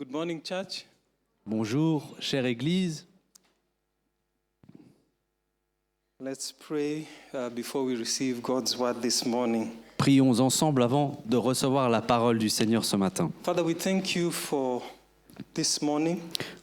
Good morning, church. Bonjour, chère Église. Let's pray before we receive God's word this morning. Prions ensemble avant de recevoir la parole du Seigneur ce matin. Father, we thank you for this morning.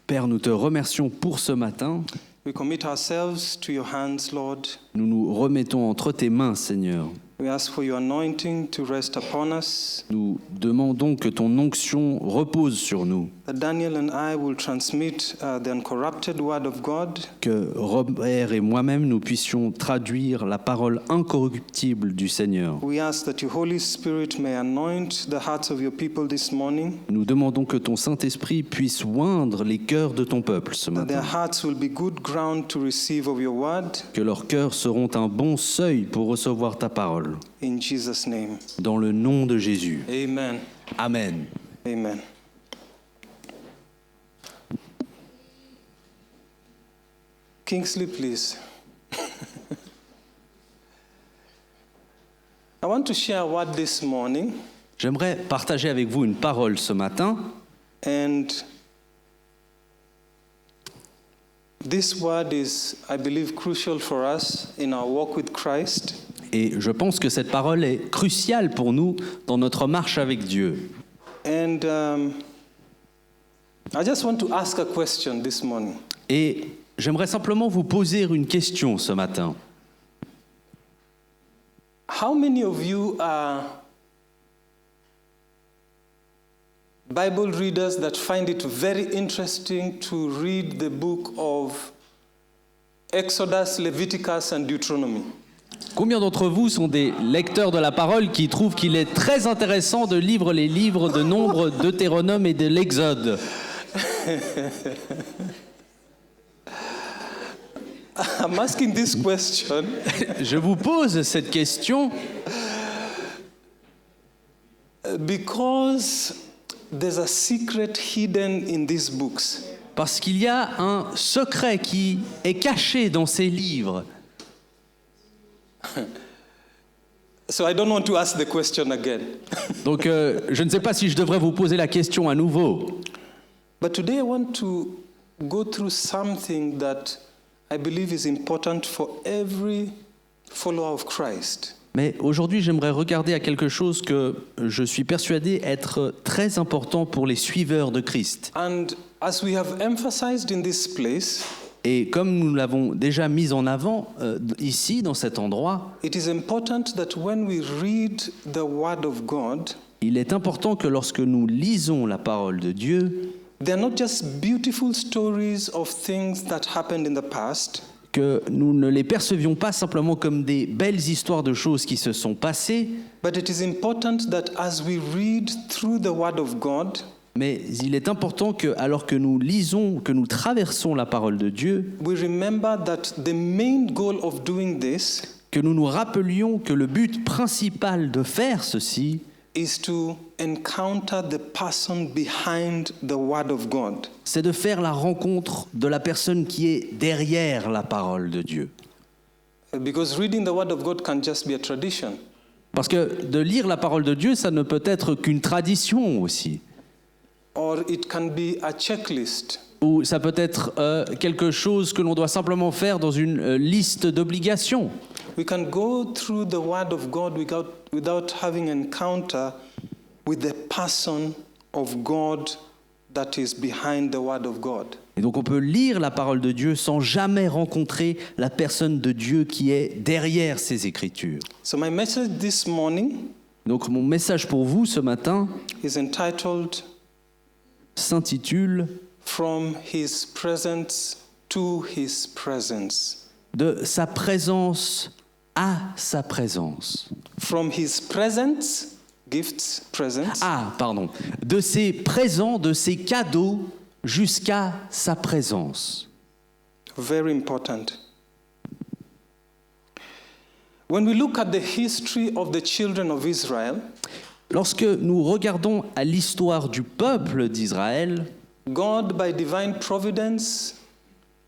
Père, nous te remercions pour ce matin. We commit ourselves to your hands, Lord. Nous nous remettons entre tes mains, Seigneur. We ask for your anointing to rest upon us. Nous demandons que ton onction repose sur nous, That Daniel and I will transmit the uncorrupted word of God. que Robert et moi-même nous puissions traduire la parole incorruptible du Seigneur. We ask that your Holy Spirit may anoint the hearts of your people this morning. Nous demandons que ton Saint-Esprit puisse oindre les cœurs de ton peuple ce That their matin, hearts will be good ground to receive of your word. que leurs cœurs seront un bon seuil pour recevoir ta parole. In Jesus' name. Dans le nom de Jésus. Amen. Amen. Amen. Kingsley, please. I want to share a word this morning, J'aimerais partager avec vous une parole ce matin. and this word is, I believe, crucial for us in our walk with Christ. Et je pense que cette parole est cruciale pour nous dans notre marche avec Dieu. And I just want to ask a question this morning. Et j'aimerais simplement vous poser une question ce matin. How many of you are Bible readers that find it very interesting to read the book of Exodus, Leviticus, and Deuteronomy? Combien d'entre vous sont des lecteurs de la parole qui trouvent qu'il est très intéressant de lire les livres de Nombre, Deutéronome et de l'Exode? I'm asking this question Je vous pose cette question because there's a secret hidden in these books. parce qu'il y a un secret qui est caché dans ces livres. So I don't want to ask the question again. Donc je ne sais pas si je devrais vous poser la question à nouveau. But today I want to go through something that I believe is important for every follower of Christ. Mais aujourd'hui, j'aimerais regarder à quelque chose que je suis persuadé être très important pour les suiveurs de Christ. And as we have emphasized in this place, Et comme nous l'avons déjà mis en avant ici, dans cet endroit, it is important that when we read the Word of God, il est important que lorsque nous lisons la parole de Dieu, they are not just beautiful stories of things that happened in the past, que nous ne les percevions pas simplement comme des belles histoires de choses qui se sont passées, but it is important that as we read through the Word of God, mais il est important que, alors que nous lisons, que nous traversons la parole de Dieu, we remember that the main goal of doing this que nous nous rappelions que le but principal de faire ceci, is to encounter the person behind the Word of God. c'est de faire la rencontre de la personne qui est derrière la parole de Dieu. Because reading the Word of God can just be a tradition. Parce que de lire la parole de Dieu, ça ne peut être qu'une tradition aussi. Or it can be a checklist. Ou ça peut être quelque chose que l'on doit simplement faire dans une liste d'obligations. We can go through the Word of God without having an encounter with the person of God that is behind the Word of God. Et donc on peut lire la parole de Dieu sans jamais rencontrer la personne de Dieu qui est derrière ces Écritures. So my message this morning Donc mon message pour vous ce matin is entitled s'intitule From His Presence to His Presence. De sa présence à sa présence. From His presence, gifts, presence, De ses présents, de ses cadeaux jusqu'à sa présence. very important. When we look at the history of the children of Israel, Lorsque nous regardons à l'histoire du peuple d'Israël, God, by divine providence,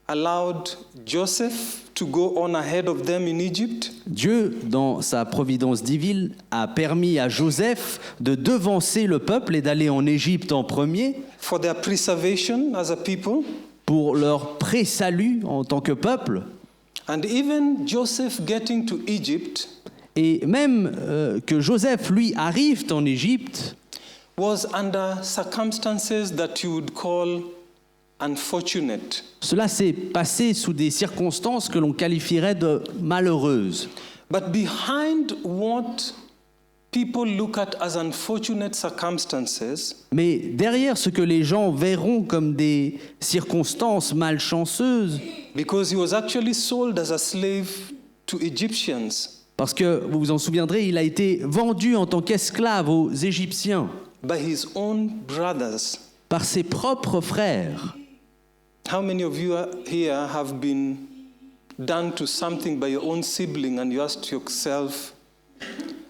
allowed Joseph to go on ahead of them in Egypt. Dieu, dans sa providence divine, a permis à Joseph de devancer le peuple et d'aller en Égypte en premier For their preservation as a people. pour leur pré-salut en tant que peuple. And even Joseph getting to Egypt Et même que Joseph, lui, arrive en Égypte, was under circumstances that you would call unfortunate. cela s'est passé sous des circonstances que l'on qualifierait de malheureuses. But behind what people look at as unfortunate circumstances, Mais derrière ce que les gens verront comme des circonstances malchanceuses, because he was actually sold as a slave to Egyptians parce que vous vous en souviendrez, il a été vendu en tant qu'esclave aux Égyptiens by his own brothers. par ses propres frères. How many of you here have been done to something by your own sibling and you asked yourself,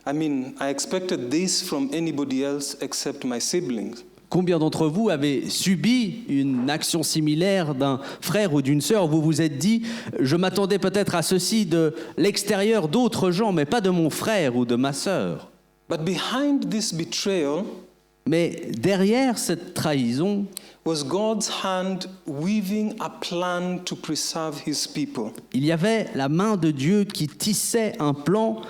I expected this from anybody else except my siblings? Combien d'entre vous avez subi une action similaire d'un frère ou d'une sœur? Vous vous êtes dit, je m'attendais peut-être à ceci de l'extérieur d'autres gens, mais pas de mon frère ou de ma sœur. But behind this betrayal Mais derrière cette trahison, was God's hand weaving a plan to preserve his people. il y avait la main de Dieu qui tissait un plan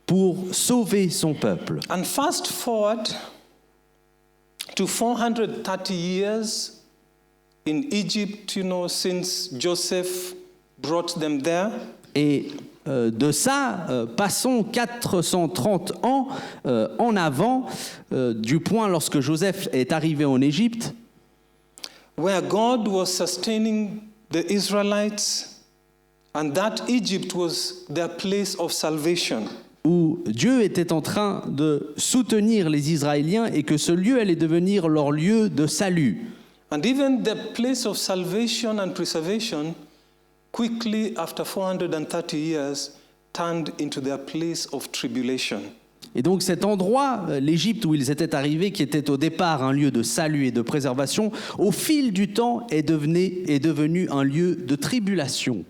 pour sauver son peuple. And fast forward to 430 years in Egypt, since Joseph brought them there. Et de ça, passons 430 ans en avant, du point lorsque Joseph est arrivé en Égypte, Where God was sustaining the Israelites, and that Egypt was their place of salvation. où Dieu était en train de soutenir les Israéliens et que ce lieu allait devenir leur lieu de salut. And even the place of salvation and preservation, quickly after 430 years, turned into their place of tribulation. Et donc cet endroit, l'Égypte où ils étaient arrivés, qui était au départ un lieu de salut et de préservation, au fil du temps est devenu un lieu de tribulation.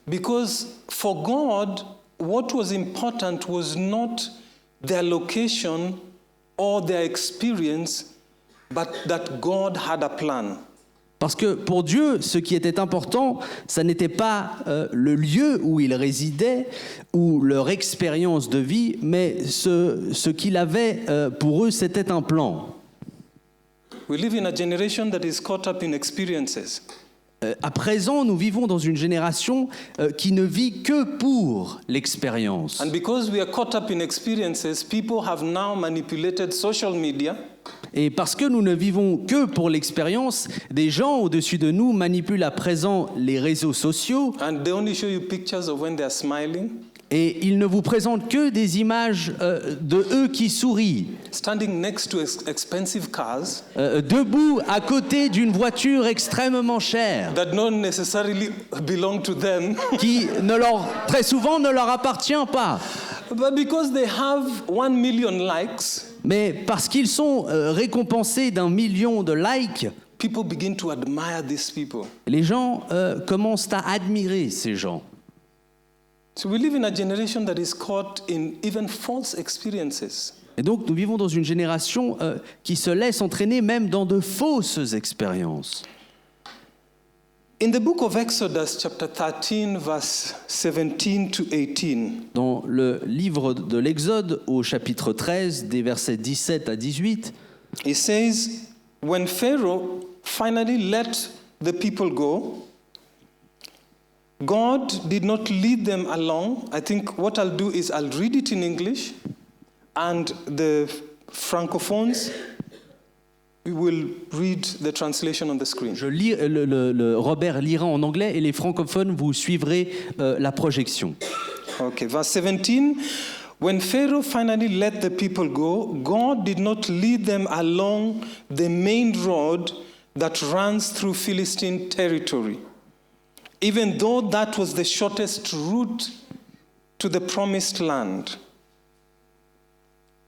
Because for God, what was important was not their location or their experience, but that God had a plan. Parce que pour Dieu, ce qui était important, ça n'était pas le lieu où ils résidaient ou leur expérience de vie, mais ce qu'il avait pour eux, c'était un plan. We live in a generation that is caught up in experiences. À présent, nous vivons dans une génération qui ne vit que pour l'expérience. And because we are caught up in experiences, people have now manipulated social media. Et parce que nous ne vivons que pour l'expérience, des gens au-dessus de nous manipulent à présent les réseaux sociaux. And they only show you pictures of when they are smiling, Et ils ne vous présentent que des images de eux qui sourient, standing next to expensive cars debout à côté d'une voiture extrêmement chère, that don't necessarily belong to them. qui très souvent ne leur appartient pas. But because they have 1 million likes, Mais parce qu'ils sont récompensés d'1 million de likes, people begin to admire these people. les gens commencent à admirer ces gens. So we live in a generation that is caught in even false experiences. Et donc nous vivons dans une génération qui se laisse entraîner même dans de fausses expériences. In the book of Exodus, chapter 13, verse 17 to 18, Dans le livre de l'Exode, au chapitre 13, des versets 17 à 18, it says, when Pharaoh finally let the people go, God did not lead them along. I think what I'll do is I'll read it in English, and the francophones will read the translation on the screen. je lis, Robert lira en anglais et les francophones, vous suivrez la projection. Okay, verse 17. When Pharaoh finally let the people go, God did not lead them along the main road that runs through Philistine territory, even though that was the shortest route to the promised land.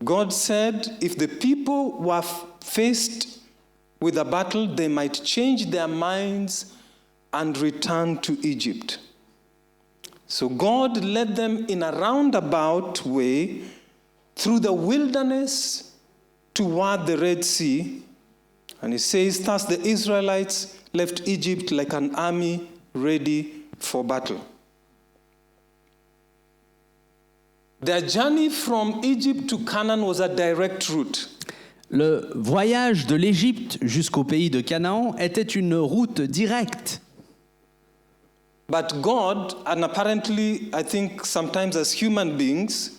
God said if the people were faced with a battle, they might change their minds and return to Egypt. So God led them in a roundabout way through the wilderness toward the Red Sea. And it says, thus the Israelites left Egypt like an army ready for battle. Their journey from Egypt to Canaan was a direct route. Le voyage de l'Égypte jusqu'au pays de Canaan était une route directe. But God, and apparently, I think sometimes as human beings,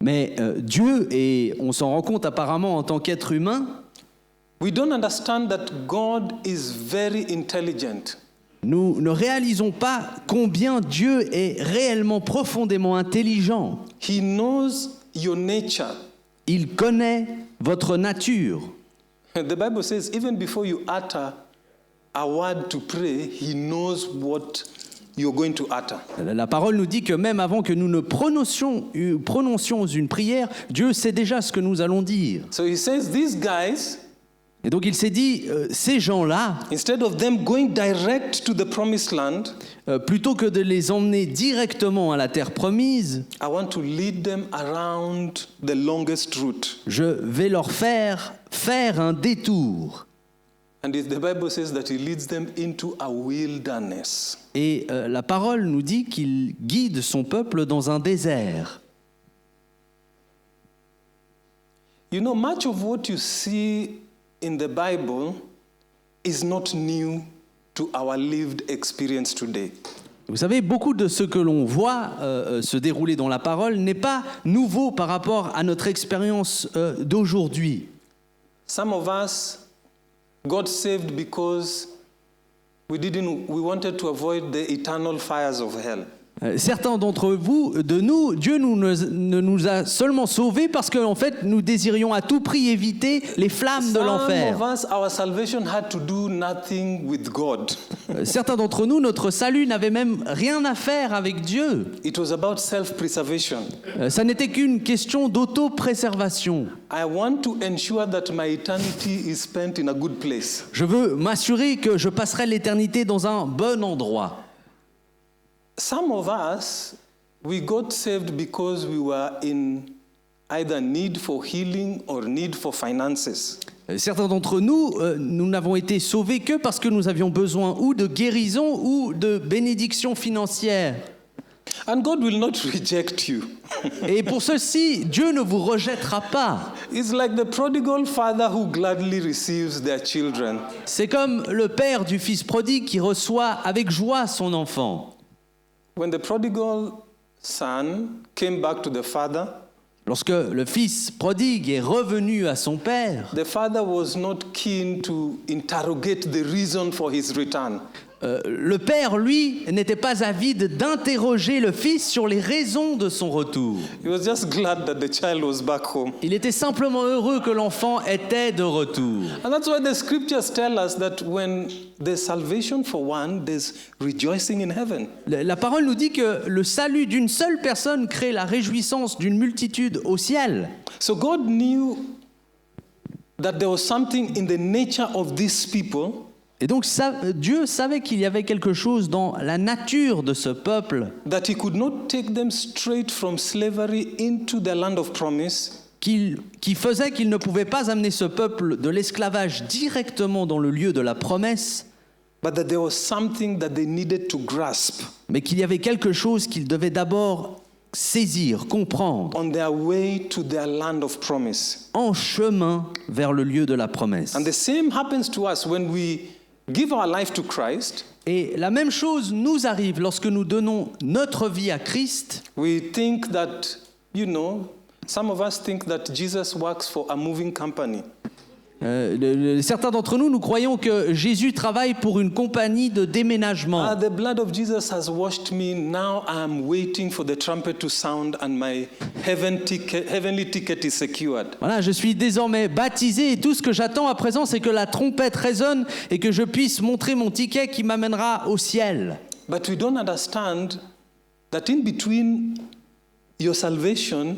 Mais Dieu, et on s'en rend compte apparemment en tant qu'être humain, we don't understand that God is very intelligent. nous ne réalisons pas combien Dieu est réellement profondément intelligent. He knows your nature. Il connaît votre nature. The Bible says, even before you utter a word to pray, He knows what you're going to utter. La parole nous dit que même avant que nous ne prononcions une prière, Dieu sait déjà ce que nous allons dire. So He says, these guys, Et donc il s'est dit, ces gens-là, instead of them going direct to the promised land, plutôt que de les emmener directement à la terre promise, I want to lead them around the longest route. je vais leur faire un détour. And the Bible says that He leads them into a wilderness. Et la parole nous dit qu'il guide son peuple dans un désert. You know, much of what you see in the Bible is not new to our lived experience today. Vous savez, beaucoup de ce que l'on voit se dérouler dans la parole n'est pas nouveau par rapport à notre expérience d'aujourd'hui. Some of us got saved because we wanted to avoid the eternal fires of hell. Certains d'entre vous, de nous, Dieu ne nous a seulement sauvés parce qu'en fait, nous désirions à tout prix éviter les flammes de l'enfer. Some of us, our salvation had to do nothing with God. Certains d'entre nous, notre salut n'avait même rien à faire avec Dieu. It was about self-preservation. Ça n'était qu'une question d'auto-préservation. I want to ensure that my eternity is spent in a good place. Je veux m'assurer que je passerai l'éternité dans un bon endroit. Some of us, we got saved because we were in either need for healing or need for finances. Certains d'entre nous, nous n'avons été sauvés que parce que nous avions besoin ou de guérison ou de bénédiction financière. And God will not reject you. Et pour ceci, Dieu ne vous rejettera pas. It's like the prodigal father who gladly receives their children. C'est comme le père du fils prodigue qui reçoit avec joie son enfant. When the prodigal son came back to the father, Lorsque le fils prodigue est revenu à son père, the father was not keen to interrogate the reason for his return. le père, lui, n'était pas avide d'interroger le fils sur les raisons de son retour. He was just glad that the child was back home. Il était simplement heureux que l'enfant était de retour. And that's why the scriptures tell us that when there's salvation for one, there's rejoicing in heaven. La parole nous dit que le salut d'une seule personne crée la réjouissance d'une multitude au ciel. So God knew that there was something in the nature of these people Et donc Dieu savait qu'il y avait quelque chose dans la nature de ce peuple that He could not take them straight from slavery into the land of promise. qui faisait qu'il ne pouvait pas amener ce peuple de l'esclavage directement dans le lieu de la promesse, But that there was something that they needed to grasp mais qu'il y avait quelque chose qu'ils devaient d'abord saisir, comprendre, on their way to their land of promise. en chemin vers le lieu de la promesse. And the same happens to us when we give our life to Christ. Et la même chose nous arrive lorsque nous donnons notre vie à Christ. We think that, some of us think that Jesus works for a moving company. Certains d'entre nous, nous croyons que Jésus travaille pour une compagnie de déménagement. The blood of Jesus has washed me. Now I am waiting for the trumpet to sound and my heavenly ticket is secured. Voilà, je suis désormais baptisé et tout ce que j'attends à présent, c'est que la trompette résonne et que je puisse montrer mon ticket qui m'amènera au ciel. But we don't understand that in between your salvation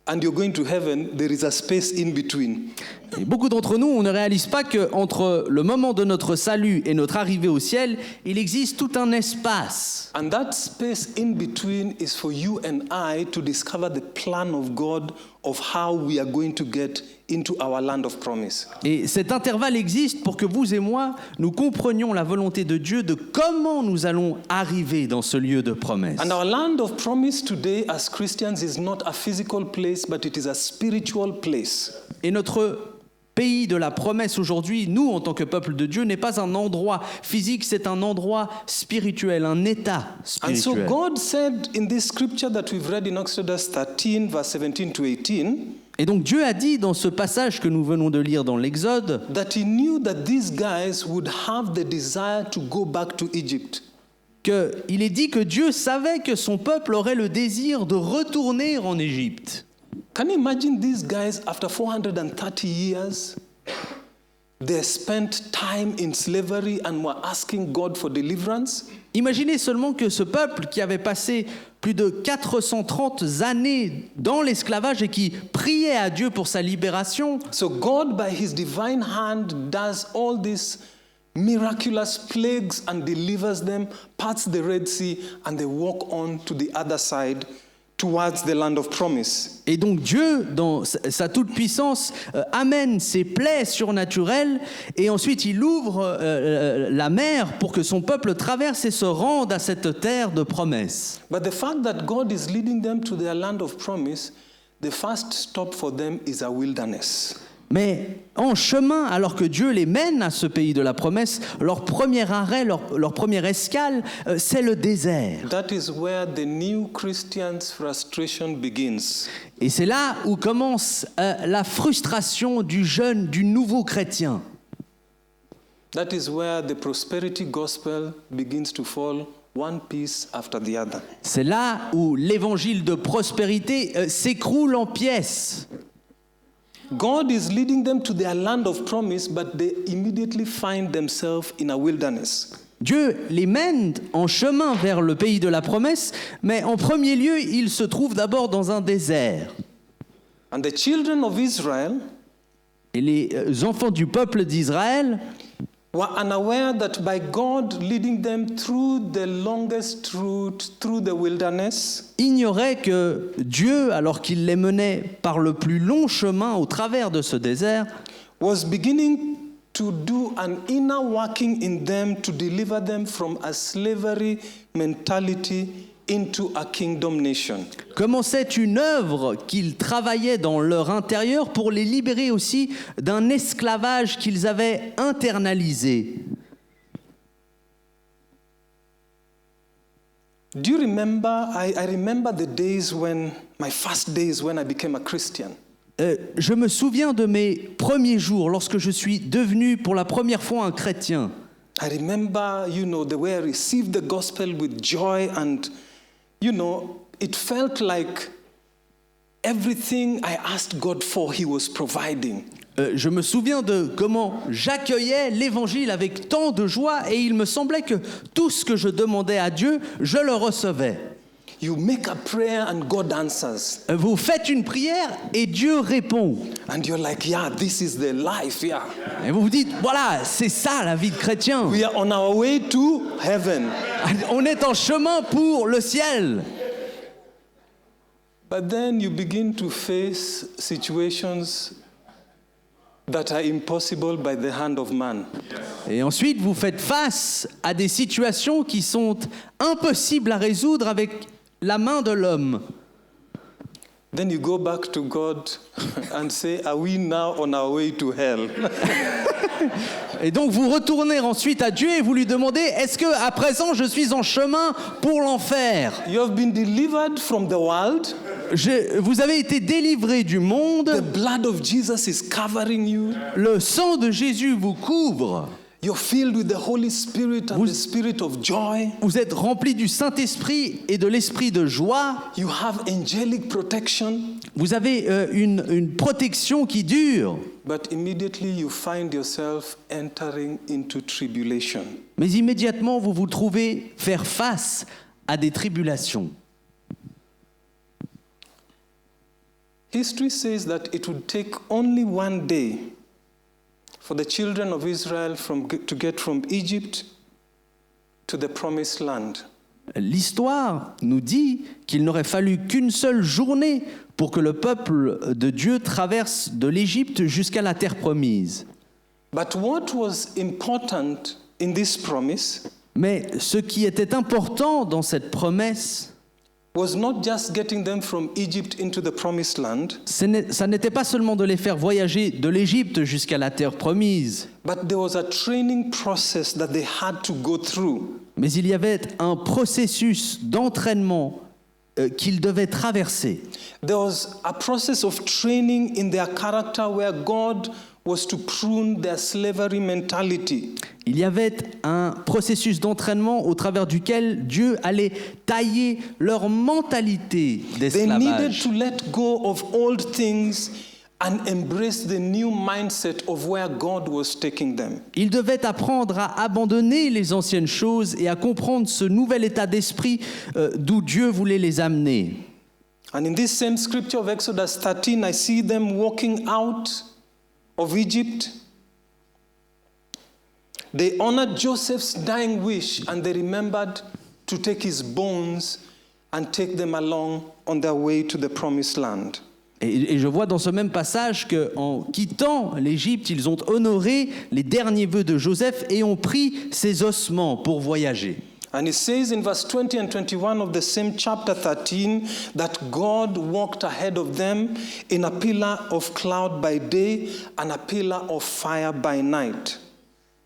and you're going to heaven, there is a space in between. Et beaucoup d'entre nous, on ne réalise pas qu'entre le moment de notre salut et notre arrivée au ciel, il existe tout un espace. And that space in between is for you and I to discover the plan of God of how we are going to get into our land of promise. Et cet intervalle existe pour que vous et moi, nous comprenions la volonté de Dieu de comment nous allons arriver dans ce lieu de promesse. And our land of promise today as Christians is not a physical place, but it is a spiritual place. Et notre pays de la promesse aujourd'hui, nous en tant que peuple de Dieu, n'est pas un endroit physique, c'est un endroit spirituel, un état And so spirituel. God said in this scripture that we've read in Exodus 13, verse 17 to 18, Et donc Dieu a dit dans ce passage que nous venons de lire dans l'Exode, that he knew that these guys would have the desire to go back to Egypt. qu'il est dit que Dieu savait que son peuple aurait le désir de retourner en Égypte. Can you imagine these guys after 430 years? They spent time in slavery and were asking God for deliverance. Imaginez seulement que ce peuple qui avait passé plus de 430 années dans l'esclavage et qui priait à Dieu pour sa libération, So God, by his divine hand, does all these miraculous plagues and delivers them, parts the Red Sea, and they walk on to the other side towards the land of promise. et donc Dieu, dans sa toute-puissance, amène ses plaies surnaturelles et ensuite il ouvre la mer pour que son peuple traverse et se rende à cette terre de promesse. But the fact that God is leading them to their land of promise, the first stop for them is a wilderness. Mais en chemin, alors que Dieu les mène à ce pays de la promesse, leur premier arrêt, leur première escale, c'est le désert. That is where the new Christian's frustration begins. Et c'est là où commence la frustration du nouveau chrétien. That is where the prosperity gospel begins to fall one piece after the other. C'est là où l'évangile de prospérité s'écroule en pièces. God is leading them to their land of promise, but they immediately find themselves in a wilderness. Dieu les mène en chemin vers le pays de la promesse, mais en premier lieu, ils se trouvent d'abord dans un désert. And the children of Israel Et les enfants du peuple d'Israël were unaware that by God leading them through the longest route through the wilderness, ignoraient que Dieu, alors qu'il les menait par le plus long chemin au travers de ce désert, was beginning to do an inner working in them to deliver them from a slavery mentality into a kingdom nation. commençait une œuvre qu'ils travaillaient dans leur intérieur pour les libérer aussi d'un esclavage qu'ils avaient internalisé. Do you remember? I remember the days when, my first days when I became a Christian. Je me souviens de mes premiers jours lorsque je suis devenu pour la première fois un chrétien. I remember, the way I received the gospel with joy, and, it felt like everything I asked God for, He was providing. Je me souviens de comment j'accueillais l'évangile avec tant de joie et il me semblait que tout ce que je demandais à Dieu, je le recevais. You make a prayer and God answers. Vous faites une prière et Dieu répond. And you're like, yeah, this is the life, yeah. Et vous vous dites, voilà, c'est ça la vie de chrétien. We are on our way to heaven. On est en chemin pour le ciel. But then you begin to face situations that are impossible by the hand of man. Et ensuite, vous faites face à des situations qui sont impossibles à résoudre avec la main de l'homme. Then you go back to God and say, are we now on our way to hell? Et donc vous retournez ensuite à Dieu et vous lui demandez, est-ce que à présent je suis en chemin pour l'enfer? You have been delivered from the world. Vous avez été délivré du monde. The blood of Jesus is covering you. Le sang de Jésus vous couvre. You're filled with the Holy Spirit and the Spirit of joy. Vous êtes rempli du Saint-Esprit et de l'Esprit de joie. You have angelic protection. Vous avez une protection qui dure. But immediately you find yourself entering into tribulation. Mais immédiatement, vous vous trouvez faire face à des tribulations. History says that it would take only one day for the children of Israel to get from Egypt to the promised land. L'histoire nous dit qu'il n'aurait fallu qu'une seule journée pour que le peuple de Dieu traverse de l'Égypte jusqu'à la terre promise. But what was important in this promise Mais ce qui était important dans cette promesse, was not just getting them from Egypt into the promised land, ça n'était pas seulement de les faire voyager de l'Égypte jusqu'à la terre promise, but there was a training process that they had to go through. mais il y avait un processus d'entraînement qu'ils devaient traverser. There was a process of training in their character where God was to prune their slavery mentality. Il y avait un processus d'entraînement au travers duquel Dieu allait tailler leur mentalité They needed d'esclavage. to let go of old things and embrace the new mindset of where God was taking them. Ils devaient apprendre à abandonner les anciennes choses et à comprendre ce nouvel état d'esprit d'où Dieu voulait les amener. And in this same scripture of Exodus 13, I see them walking out of Egypt. They honored Joseph's dying wish and they remembered to take his bones and take them along on their way to the promised land. Et je vois dans ce même passage qu'en quittant l'Égypte, ils ont honoré les derniers vœux de Joseph et ont pris ses ossements pour voyager. And it says in verse 20 and 21 of the same chapter 13 that God walked ahead of them in a pillar of cloud by day and a pillar of fire by night.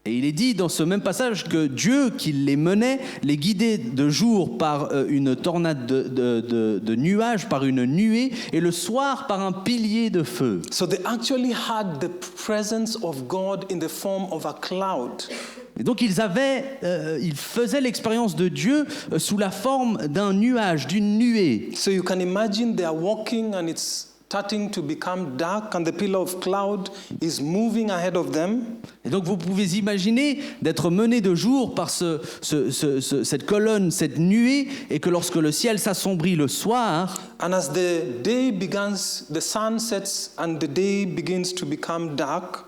Et il est dit dans ce même passage que Dieu qui les menait, les guidait de jour par une tornade de nuages, par une nuée, et le soir par un pilier de feu. So they actually had the presence of God in the form of a cloud. Et donc ils faisaient l'expérience de Dieu sous la forme d'un nuage, d'une nuée. So you can imagine they are walking and it's starting to become dark and the pillar of cloud is moving ahead of them. Et donc vous pouvez imaginer d'être mené de jour par cette colonne, cette nuée, et que lorsque le ciel s'assombrit le soir, And as the day begins, the sun sets and the day begins to become dark,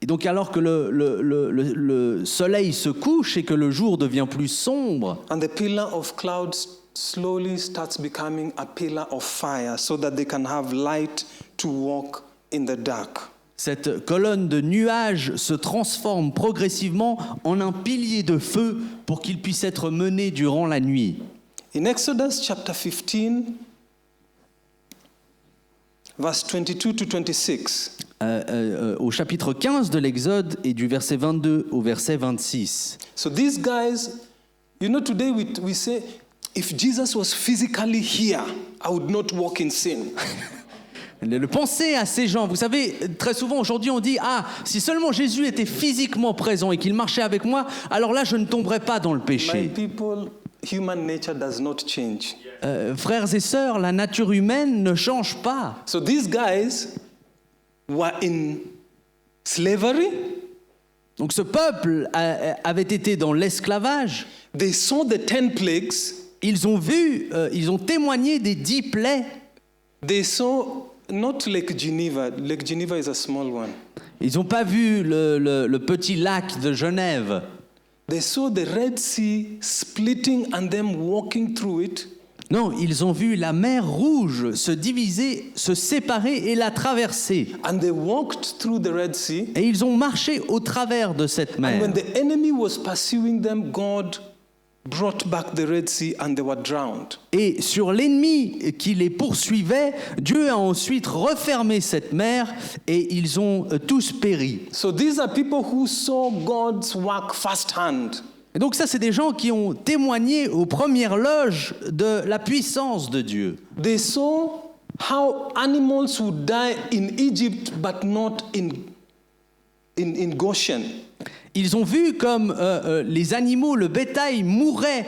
et donc alors que le soleil se couche et que le jour devient plus sombre, and the pillar of cloud slowly starts becoming a pillar of fire so that they can have light to walk in the dark. cette colonne de nuages se transforme progressivement en un pilier de feu pour qu'il puisse être mené durant la nuit. In Exodus chapter 15, verse 22 to 26, Au chapitre 15 de l'Exode et du verset 22 au verset 26. so these guys, you know, today we say, if Jesus was physically here, I would not walk in sin. Le penser à ces gens, vous savez, très souvent aujourd'hui on dit « Ah, si seulement Jésus était physiquement présent et qu'il marchait avec moi, alors là je ne tomberais pas dans le My péché. people, human nature does not change. » Frères et sœurs, la nature humaine ne change pas. So these guys were in slavery. Donc ce peuple avait été dans l'esclavage. They saw the 10 plagues. Ils ont témoigné des 10 plaies. They saw not Lake Geneva. Lake Geneva is a small one. Ils n'ont pas vu le petit lac de Genève. They saw the Red Sea splitting and them walking through it. Non, ils ont vu la mer Rouge se diviser, se séparer et la traverser. And they walked through the Red Sea. Et ils ont marché au travers de cette And mer. when the enemy was pursuing them, God brought back the Red Sea and they were drowned. Et sur l'ennemi qui les poursuivait, Dieu a ensuite refermé cette mer et ils ont tous péri. So these are people who saw God's work firsthand. Et donc ça, c'est des gens qui ont témoigné aux premières loges de la puissance de Dieu. They saw how animals would die in Egypt but not in Goshen. Ils ont vu comme les animaux, le bétail mourait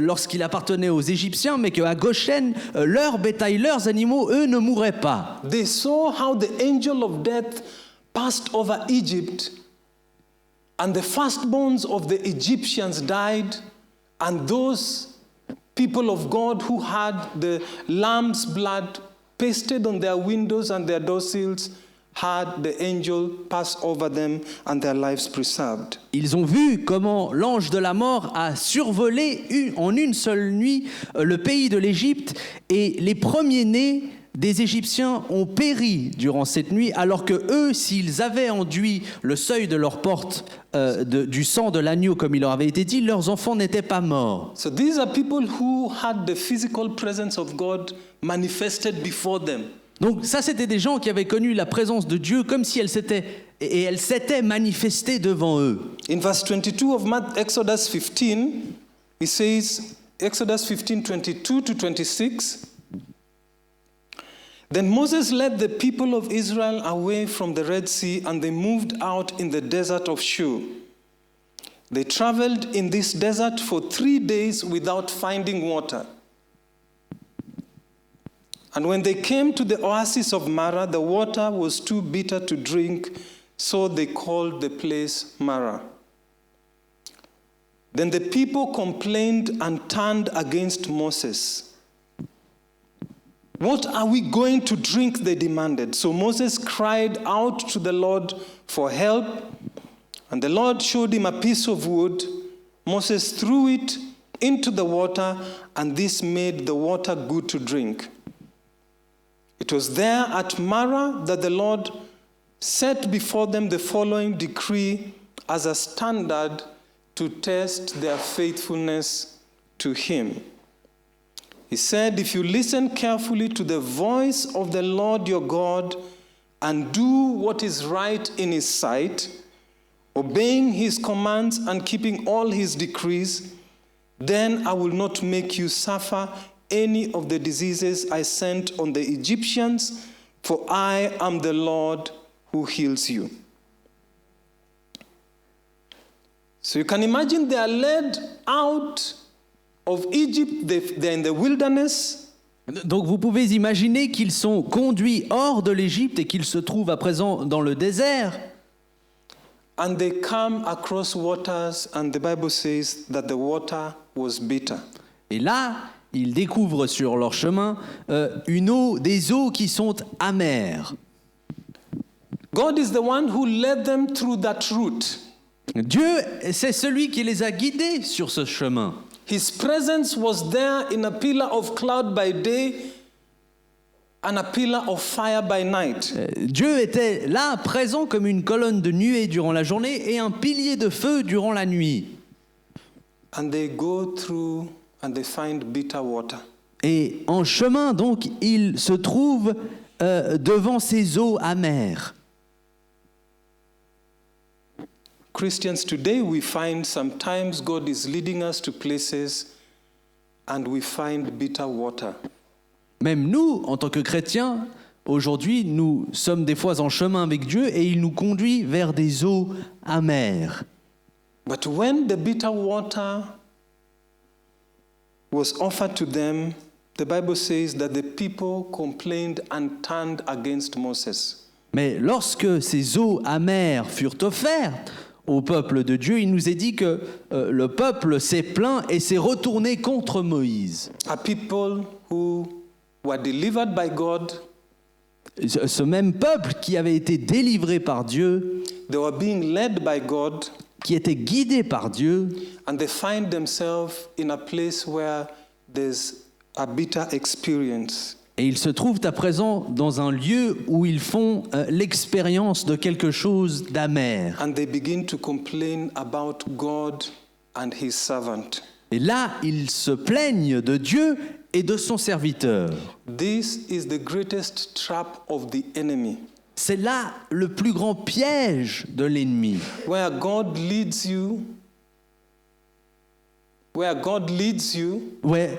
lorsqu'il appartenait aux Égyptiens, mais qu'à Goshen, leur bétail, leurs animaux, eux, ne mouraient pas. They saw how the angel of death passed over Egypt and the firstborns of the Egyptians died, and those people of God who had the lamb's blood pasted on their windows and their door sills had the angel pass over them and their lives preserved. Ils ont vu comment l'ange de la mort a survolé en une seule nuit le pays de l'Égypte et les premiers-nés des Égyptiens ont péri durant cette nuit, alors que eux, s'ils avaient enduit le seuil de leur porte du sang de l'agneau, comme il leur avait été dit, leurs enfants n'étaient pas morts. So these are people who had the physical presence of God manifested before them. Donc ça, c'était des gens qui avaient connu la présence de Dieu comme si elle s'était manifestée devant eux. In verse 22 of Exodus 15, it says, Exodus 15, 22 to 26, Then Moses led the people of Israel away from the Red Sea, and they moved out in the desert of Shur. They traveled in this desert for 3 days without finding water. And when they came to the oasis of Marah, the water was too bitter to drink, so they called the place Marah. Then the people complained and turned against Moses. What are we going to drink? They demanded. So Moses cried out to the Lord for help, and the Lord showed him a piece of wood. Moses threw it into the water, and this made the water good to drink. It was there at Marah that the Lord set before them the following decree as a standard to test their faithfulness to him. He said, if you listen carefully to the voice of the Lord your God and do what is right in his sight, obeying his commands and keeping all his decrees, then I will not make you suffer any of the diseases I sent on the Egyptians, for I am the Lord who heals you. So you can imagine they are led out of Egypt, they're in the wilderness. Donc vous pouvez imaginer qu'ils sont conduits hors de l'Égypte et qu'ils se trouvent à présent dans le désert. And they come across waters, and the Bible says that the water was bitter. Et là, ils découvrent sur leur chemin des eaux qui sont amères. God is the one who led them through that route. Dieu, c'est celui qui les a guidés sur ce chemin. His presence was there in a pillar of cloud by day and a pillar of fire by night. Dieu était là, présent comme une colonne de nuée durant la journée et un pilier de feu durant la nuit. And they go through and they find bitter water. Et en chemin, donc, ils se trouvent devant ces eaux amères. Christians, today we find sometimes God is leading us to places and we find bitter water. Même nous, en tant que chrétiens, aujourd'hui, nous sommes des fois en chemin avec Dieu et il nous conduit vers des eaux amères. But when the bitter water was offered to them, the Bible says that the people complained and turned against Moses. Mais lorsque ces eaux amères furent offertes au peuple de Dieu, il nous est dit que le peuple s'est plaint et s'est retourné contre Moïse. A people who were delivered by God, Ce même peuple qui avait été délivré par Dieu, they were being led by God, qui était guidé par Dieu, and they find themselves in a place where there's a bitter experience. et ils se trouvent à présent dans un lieu où ils font l'expérience de quelque chose d'amer. And they begin to complain about God and his servant. Et là, ils se plaignent de Dieu et de son serviteur. This is the greatest trap of the enemy. C'est là le plus grand piège de l'ennemi. Where God leads you, Ouais,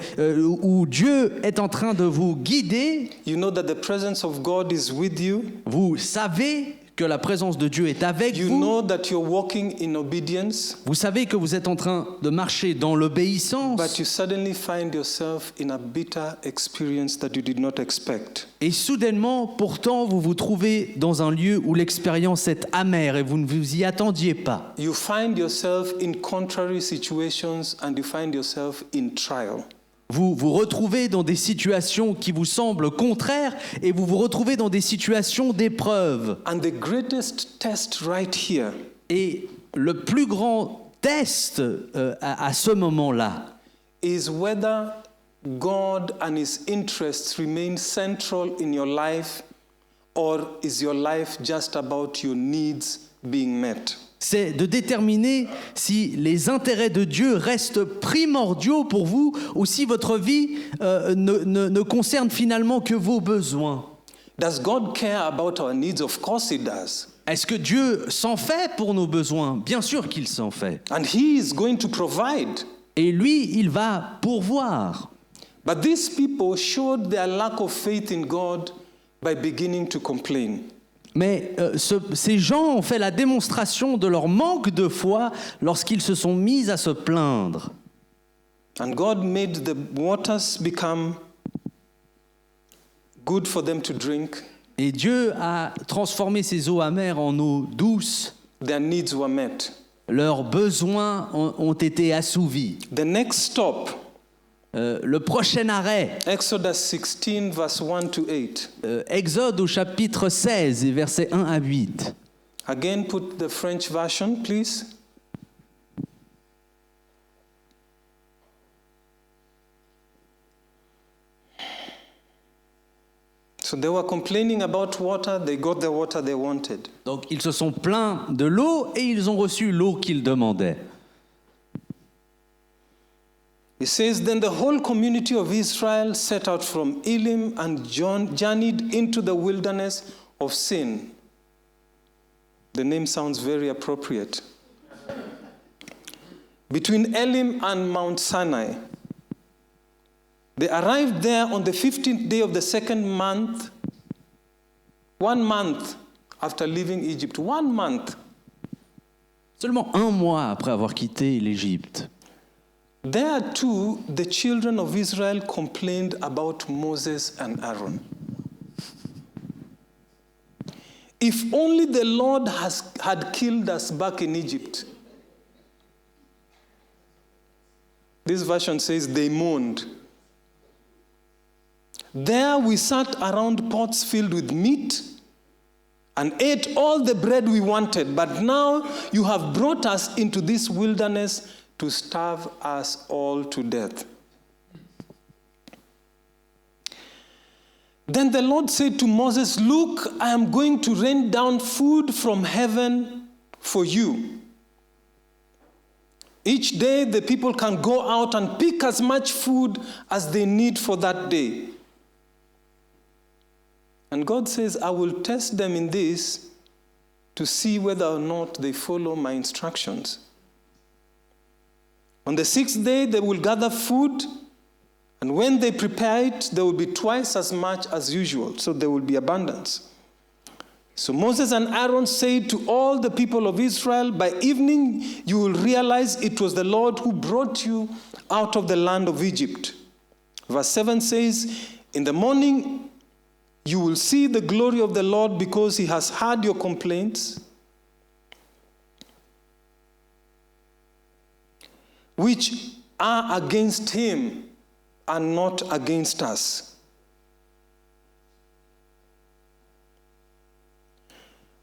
où Dieu est en train de vous guider, you know that the presence of God is with you. vous savez que la présence de Dieu est avec You vous. know that you're walking in obedience, Vous savez que vous êtes en train de marcher dans l'obéissance. but you suddenly find yourself in a bitter experience that you did not expect. Et soudainement, pourtant, vous vous trouvez dans un lieu où l'expérience est amère et vous ne vous y attendiez pas. You find yourself in contrary situations and you find yourself in trial. Vous vous retrouvez dans des situations qui vous semblent contraires et vous vous retrouvez dans des situations d'épreuve. And the greatest test right here Et le plus grand test à ce moment-là, is whether God and his interests remain central in your life, or is your life just about your needs being met? c'est de déterminer si les intérêts de Dieu restent primordiaux pour vous ou si votre vie ne concerne finalement que vos besoins. Does God care about our needs? Of course he does. Est-ce que Dieu s'en fait pour nos besoins? Bien sûr qu'il s'en fait. And he is going to provide. Et lui, il va pourvoir. But these people showed their lack of faith in God by beginning to complain. Mais ces gens ont fait la démonstration de leur manque de foi lorsqu'ils se sont mis à se plaindre. And God made the waters become good for them to drink. Et Dieu a transformé ces eaux amères en eau douce. Their needs were met. Leurs besoins ont été assouvis. The next stop, Le prochain arrêt, Exodus 16, verse 1 to 8. Exode au chapitre 16, et versets 1 à 8. Again, put the French version, please. So they were complaining about water, they got the water they wanted. Donc ils se sont plaints de l'eau et ils ont reçu l'eau qu'ils demandaient. It says, then the whole community of Israel set out from Elim and journeyed into the wilderness of Sin. The name sounds very appropriate. Between Elim and Mount Sinai. They arrived there on the 15th day of the second month, 1 month after leaving Egypt. 1 month. Seulement 1 mois après avoir quitté l'Égypte. There too, the children of Israel complained about Moses and Aaron. If only the Lord had killed us back in Egypt. This version says they moaned. There we sat around pots filled with meat and ate all the bread we wanted, but now you have brought us into this wilderness to starve us all to death. Then the Lord said to Moses, look, I am going to rain down food from heaven for you. Each day the people can go out and pick as much food as they need for that day. And God says, I will test them in this to see whether or not they follow my instructions. On the 6th day, they will gather food, and when they prepare it, there will be twice as much as usual, so there will be abundance. So Moses and Aaron said to all the people of Israel, by evening you will realize it was the Lord who brought you out of the land of Egypt. Verse 7 says, in the morning you will see the glory of the Lord because he has heard your complaints, which are against him and not against us.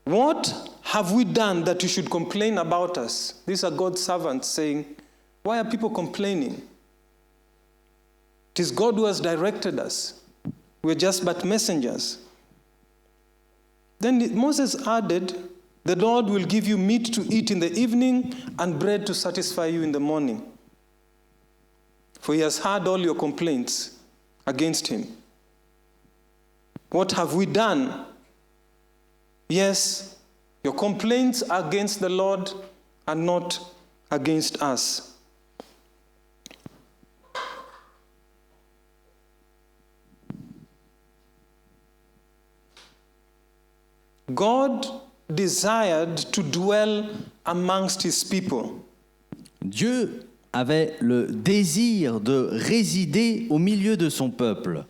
What have we done that you should complain about us? These are God's servants saying, why are people complaining? It is God who has directed us. We're just but messengers. Then Moses added, the Lord will give you meat to eat in the evening and bread to satisfy you in the morning. For he has heard all your complaints against him. What have we done? Yes, your complaints are against the Lord and not against us. God desired to dwell amongst his people. Dieu avait le désir de résider au milieu de son peuple.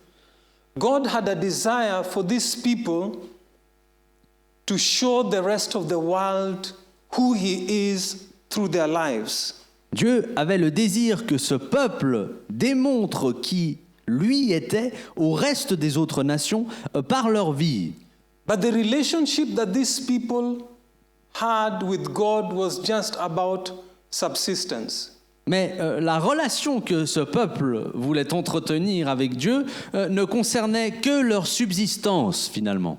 God had a desire for these people to show the rest of the world who he is through their lives. Dieu avait le désir que ce peuple démontre qui lui était au reste des autres nations par leur vie. But the relationship that these people had with God was just about subsistence. Mais la relation que ce peuple voulait entretenir avec Dieu ne concernait que leur subsistance finalement.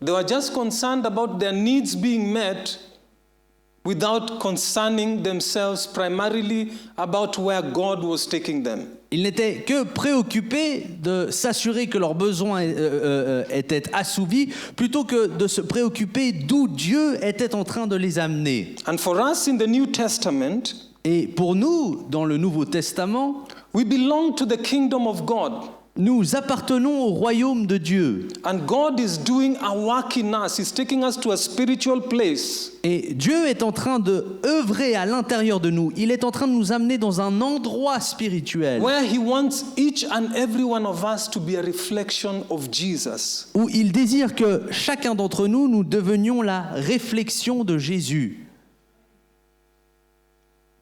They were just concerned about their needs being met without concerning themselves primarily about where God was taking them. Ils n'étaient que préoccupés de s'assurer que leurs besoins étaient assouvis plutôt que de se préoccuper d'où Dieu était en train de les amener. And for us in the New Testament, Et pour nous, dans le Nouveau Testament, we belong to the kingdom of God. nous appartenons au royaume de Dieu. And God is doing a work in us. He's taking us to a spiritual place. Et Dieu est en train de œuvrer à l'intérieur de nous. Il est en train de nous amener dans un endroit spirituel Where He wants each and every one of us to be a reflection of Jesus. où il désire que chacun d'entre nous, nous devenions la réflexion de Jésus.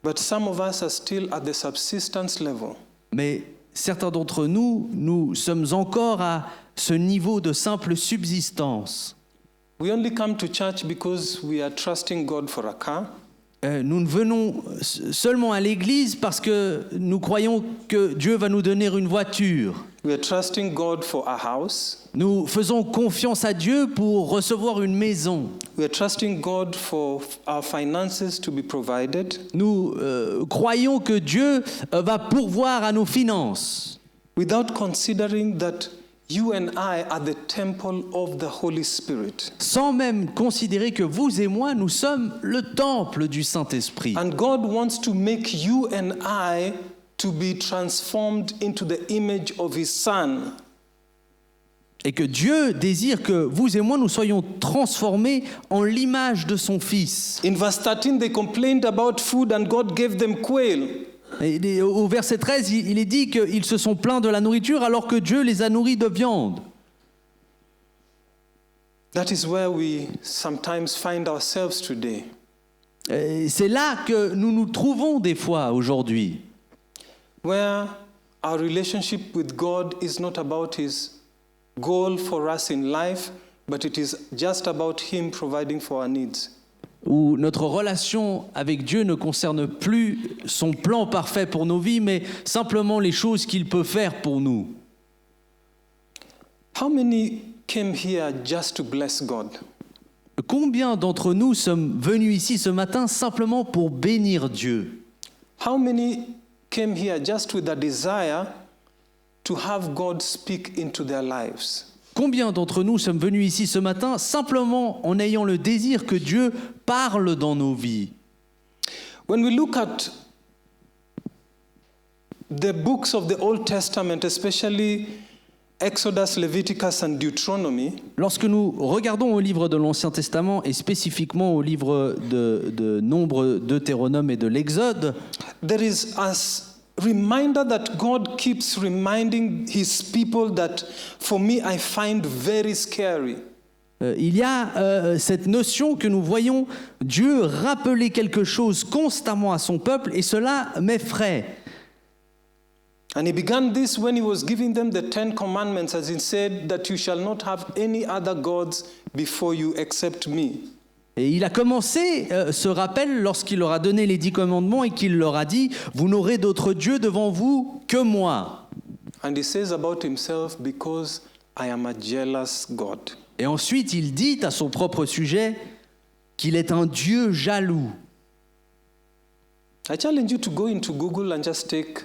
But some of us are still at the subsistence level. Mais certains d'entre nous, nous sommes encore à ce niveau de simple subsistance. We only come to church because we are trusting God for a car. Nous ne venons seulement à l'église parce que nous croyons que Dieu va nous donner une voiture. We are trusting God for a house. Nous faisons confiance à Dieu pour recevoir une maison. We are trusting God for our finances to be provided. Nous croyons que Dieu va pourvoir à nos finances. Without considering that you and I are the temple of the Holy Spirit. Sans même considérer que vous et moi, nous sommes le temple du Saint-Esprit. And God wants to make you and I to be transformed into the image of His Son. Et que Dieu désire que vous et moi, nous soyons transformés en l'image de son Fils. In verse 13, they complained about food and God gave them quail. Et au verset 13, il est dit qu'ils se sont plaints de la nourriture alors que Dieu les a nourris de viande. That is where we sometimes find ourselves today. Et c'est là que nous nous trouvons des fois aujourd'hui. Where our relationship with God is not about His goal for us in life, but it is just about Him providing for our needs. Où notre relation avec Dieu ne concerne plus son plan parfait pour nos vies, mais simplement les choses qu'il peut faire pour nous. How many came here just to bless God? Combien d'entre nous sommes venus ici ce matin simplement pour bénir Dieu? How many came here just with a desire to have God speak into their lives? Combien d'entre nous sommes venus ici ce matin simplement en ayant le désir que Dieu parle dans nos vies? When we look at the books of the Old Testament, especially Exodus, Leviticus and Deuteronomy, Lorsque nous regardons au livre de l'Ancien Testament et spécifiquement au livre de Nombre, Deutéronome et de l'Exode, there is a reminder that God keeps reminding His people that, for me, I find very scary. Il y a cette notion que nous voyons Dieu rappeler quelque chose constamment à son peuple et cela m'effraie. And He began this when He was giving them the 10 commandments, as He said that you shall not have any other gods before you except me. Et il a commencé ce rappel lorsqu'il leur a donné les 10 commandements et qu'il leur a dit « Vous n'aurez d'autre Dieu devant vous que moi ». And He says about Himself, because I am a jealous God. Et ensuite il dit à son propre sujet qu'il est un Dieu jaloux. I challenge you to go into Google and just take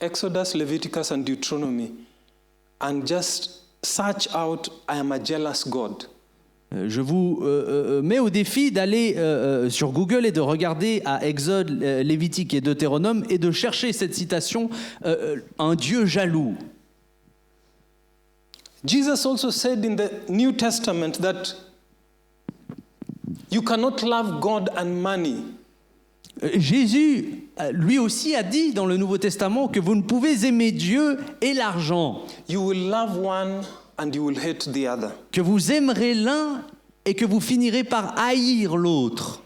Exodus, Leviticus and Deuteronomy and just search out, I am a jealous God. Je vous mets au défi d'aller sur Google et de regarder à Exode, Lévitique et Deutéronome et de chercher cette citation « un Dieu jaloux ». Jesus also said in the New Testament that you cannot love God and money. Jésus, lui aussi, a dit dans le Nouveau Testament que vous ne pouvez aimer Dieu et l'argent, You will love one and you will hate the other. que vous aimerez l'un et que vous finirez par haïr l'autre.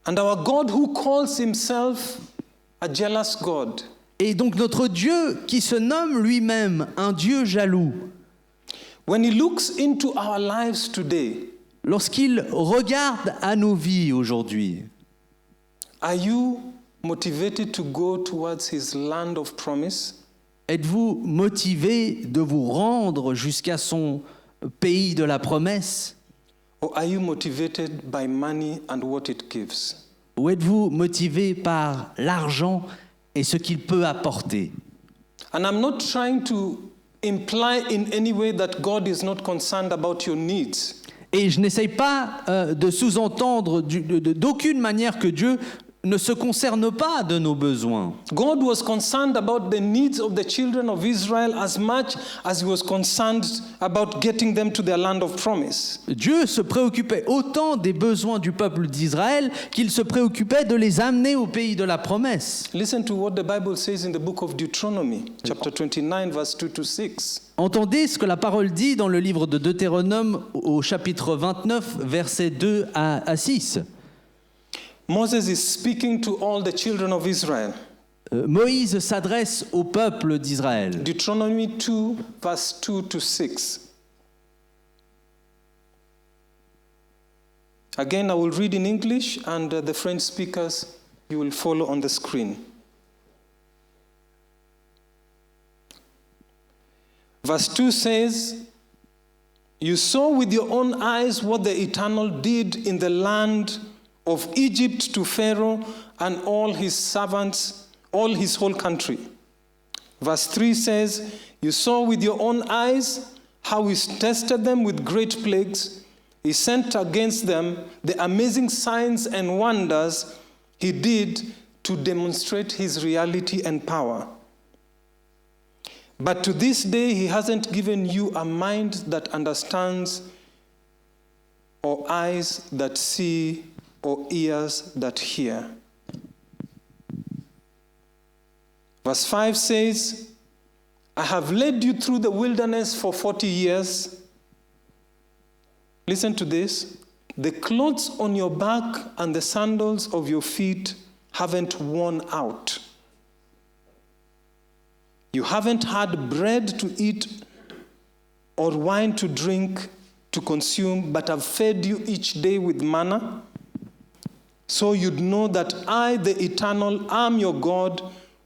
And our God who calls himself a jealous God. Et donc notre Dieu qui se nomme lui-même un Dieu jaloux, When he looks into our lives today, lorsqu'il regarde à nos vies aujourd'hui, are you motivated to go towards his land of promise? êtes-vous motivé de vous rendre jusqu'à son pays de la promesse? Or are you motivated by money and what it gives? Ou êtes-vous motivé par l'argent et ce qu'il peut apporter? And I'm not trying to imply in any way that God is not concerned about your needs. Et je n'essaye pas de sous-entendre d'aucune manière que Dieu ne se concerne pas de nos besoins. God was concerned about the needs of the children of Israel as much as he was concerned about getting them to their land of promise. Dieu se préoccupait autant des besoins du peuple d'Israël qu'il se préoccupait de les amener au pays de la promesse. Listen to what the Bible says in the book of Deuteronomy, chapter 29, verse 2 to 6. Entendez ce que la parole dit dans le livre de Deutéronome au chapitre 29, versets 2 à 6. Moses is speaking to all the children of Israel. Moïse s'adresse au peuple d'Israël. Deuteronomy 2, verse 2 to 6. Again, I will read in English, and the French speakers, you will follow on the screen. Verse 2 says, "You saw with your own eyes what the Eternal did in the land of Egypt to Pharaoh and all his servants, all his whole country." Verse 3 says, "You saw with your own eyes how he tested them with great plagues. He sent against them the amazing signs and wonders he did to demonstrate his reality and power. But to this day, he hasn't given you a mind that understands, or eyes that see, or ears that hear." Verse 5 says, "I have led you through the wilderness for 40 years. Listen to this. The clothes on your back and the sandals of your feet haven't worn out. You haven't had bread to eat or wine to drink to consume, but I've fed you each day with manna. So you'd know that I, the Eternal, am your God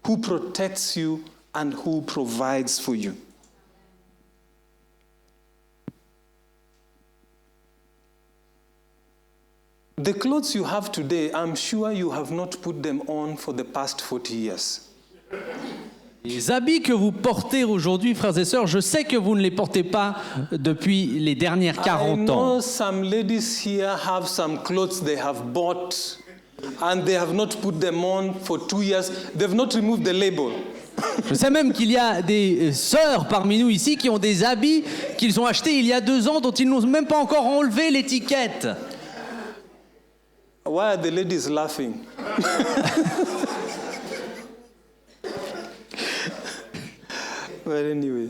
who protects you and who provides for you." The clothes you have today, I'm sure you have not put them on for the past 40 years. Les habits que vous portez aujourd'hui, frères et sœurs, je sais que vous ne les portez pas depuis les dernières 40 I know ans. some ladies here have some clothes they have bought and they have not put them on for 2 years. They've not removed the label. Je sais même qu'il y a des sœurs parmi nous ici qui ont des habits qu'ils ont achetés il y a 2 ans dont ils n'ont même pas encore enlevé l'étiquette. Why are the ladies laughing? But anyway,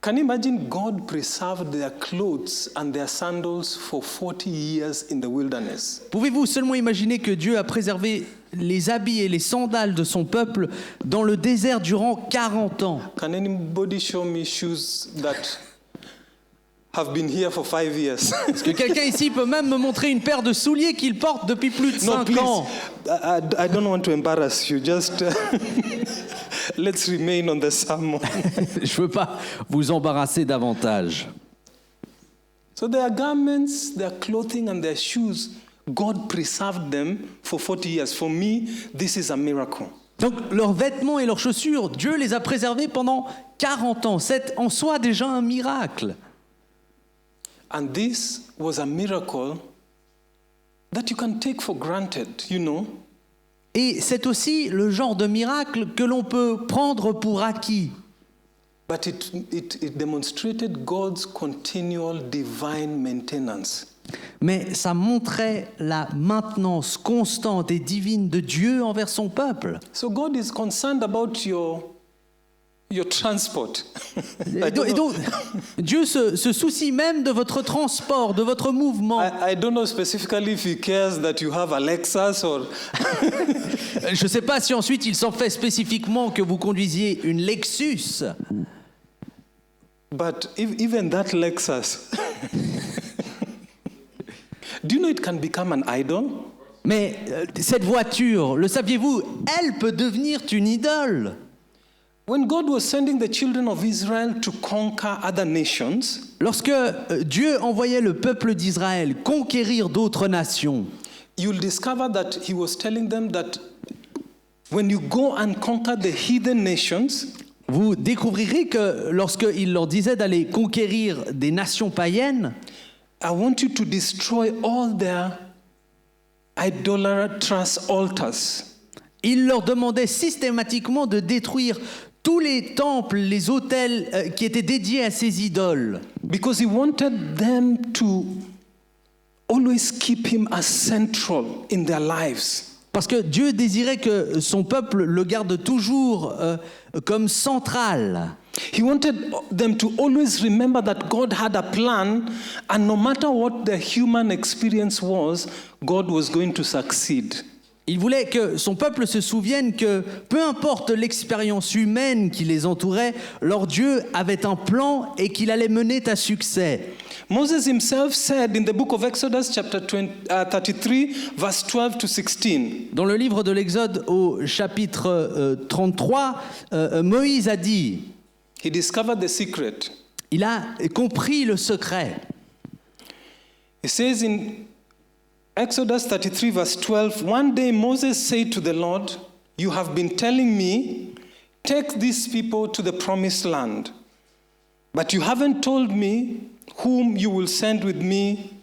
can you imagine God preserved their clothes and their sandals for 40 years in the wilderness? Pouvez-vous seulement imaginer que Dieu a préservé les habits et les sandales de son peuple dans le désert durant 40 ans? Can anybody show me shoes that have been here for 5 years? Est-ce que quelqu'un ici peut même me montrer une paire de souliers qu'il porte depuis plus de 5 please. ans? I don't want to embarrass you. Just let's remain on the sermon. Je ne veux pas vous embarrasser davantage. So their garments, their clothing, and their shoes, God preserved them for 40 years. For me, this is a miracle. Donc leurs vêtements et leurs chaussures, Dieu les a préservés pendant 40 ans. C'est en soi déjà un miracle. And this was a miracle that you can take for granted, you know. Et c'est aussi le genre de miracle que l'on peut prendre pour acquis. But it demonstrated God's continual divine maintenance. Mais ça montrait la maintenance constante et divine de Dieu envers son peuple. So God is concerned about your your transport. Et donc, Dieu se soucie même de votre transport, de votre mouvement. I don't know specifically if he cares that you have Alexas or Je ne sais pas si ensuite il s'en fait spécifiquement que vous conduisiez une Lexus. but even that Lexus. Do you know it can become an idol? Mais cette voiture, le saviez-vous, elle peut devenir une idole. When God was sending the children of Israel to conquer other nations, Lorsque Dieu envoyait le peuple d'Israël conquérir d'autres nations, you'll discover that he was telling them that when you go and conquer the heathen nations, vous découvrirez que lorsqu'il leur disait d'aller conquérir des nations païennes, I want you to destroy all their idolatrous altars. il leur demandait systématiquement de détruire tous les temples, les autels qui étaient dédiés à ces idoles. Because he wanted them to always keep him as central in their lives. Parce que Dieu désirait que son peuple le garde toujours comme central. He wanted them to always remember that God had a plan, and no matter what their human experience was, God was going to succeed. Il voulait que son peuple se souvienne que peu importe l'expérience humaine qui les entourait, leur Dieu avait un plan et qu'il allait mener à succès. Moses himself said in the book of Exodus chapter 33 verse 12 to 16, Dans le livre de l'Exode au chapitre 33, Moïse a dit, he discovered the secret. il a compris le secret. He says in Exodus 33 verse 12, one day Moses said to the Lord, you have been telling me, take these people to the promised land, but you haven't told me whom you will send with me.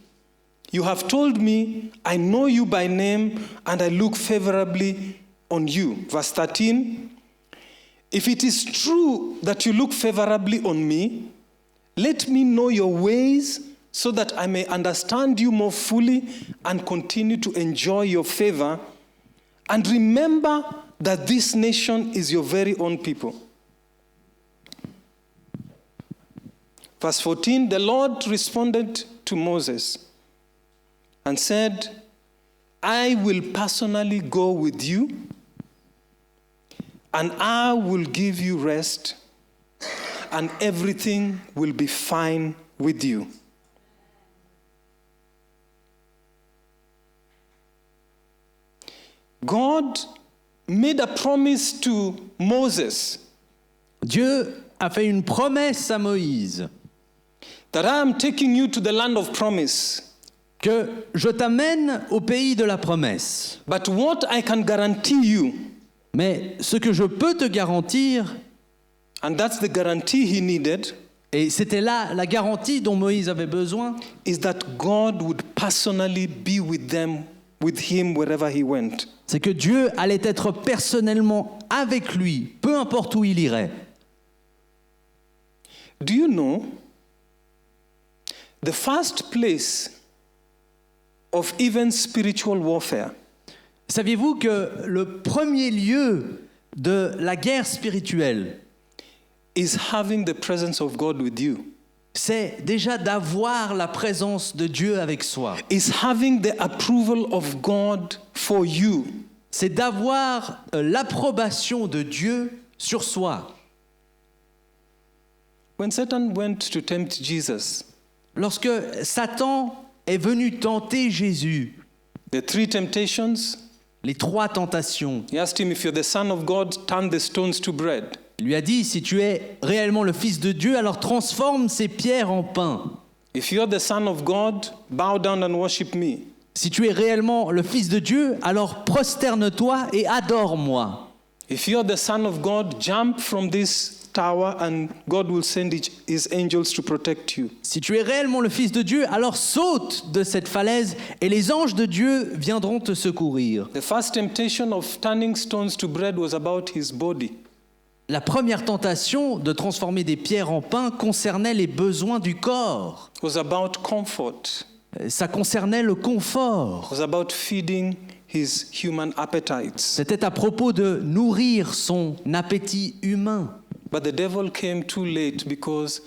You have told me, I know you by name and I look favorably on you. Verse 13, if it is true that you look favorably on me, let me know your ways so that I may understand you more fully and continue to enjoy your favor. And remember that this nation is your very own people. Verse 14, the Lord responded to Moses and said, I will personally go with you, and I will give you rest, and everything will be fine with you. God made a promise to Moses Dieu a fait une promesse à Moïse, that I am taking you to the land of promise. que je t'amène au pays de la promesse. But what I can guarantee you, Mais ce que je peux te garantir, and that's the guarantee he needed, et c'était là la garantie dont Moïse avait besoin, is that God would personally be with him wherever he went. c'est que Dieu allait être personnellement avec lui, peu importe où il irait. Do you know the first place of even spiritual warfare Saviez-vous que le premier lieu de la guerre spirituelle, is having the presence of God with you? c'est déjà d'avoir la présence de Dieu avec soi. Is having the approval of God for you. C'est d'avoir l'approbation de Dieu sur soi. When Satan went to tempt Jesus, Lorsque Satan est venu tenter Jésus, the three temptations, les 3 tentations, he asked him, if you're the Son of God, turn the stones to bread. il lui a dit, si tu es réellement le Fils de Dieu, alors transforme ces pierres en pain. If you're the Son of God, bow down and worship me. Si tu es réellement le Fils de Dieu, alors prosterne-toi et adore-moi. If you're the Son of God, jump from this tower and God will send his angels to protect you. Si tu es réellement le Fils de Dieu, alors saute de cette falaise et les anges de Dieu viendront te secourir. The first temptation of turning stones to bread was about his body. La première tentation de transformer des pierres en pain concernait les besoins du corps. It was about comfort. Ça concernait le confort. It was about feeding his human appetites. C'était à propos de nourrir son appétit humain. But the devil came too late because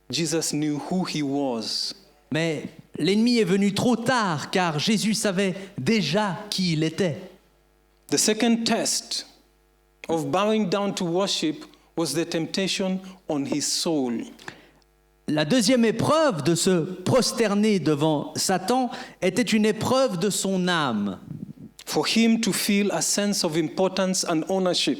Jesus knew who he was. Mais l'ennemi est venu trop tard car Jésus savait déjà qui il était. The second test of bowing down to worship was the temptation on his soul. La deuxième épreuve de se prosterner devant Satan était une épreuve de son âme. For him to feel a sense of importance and ownership.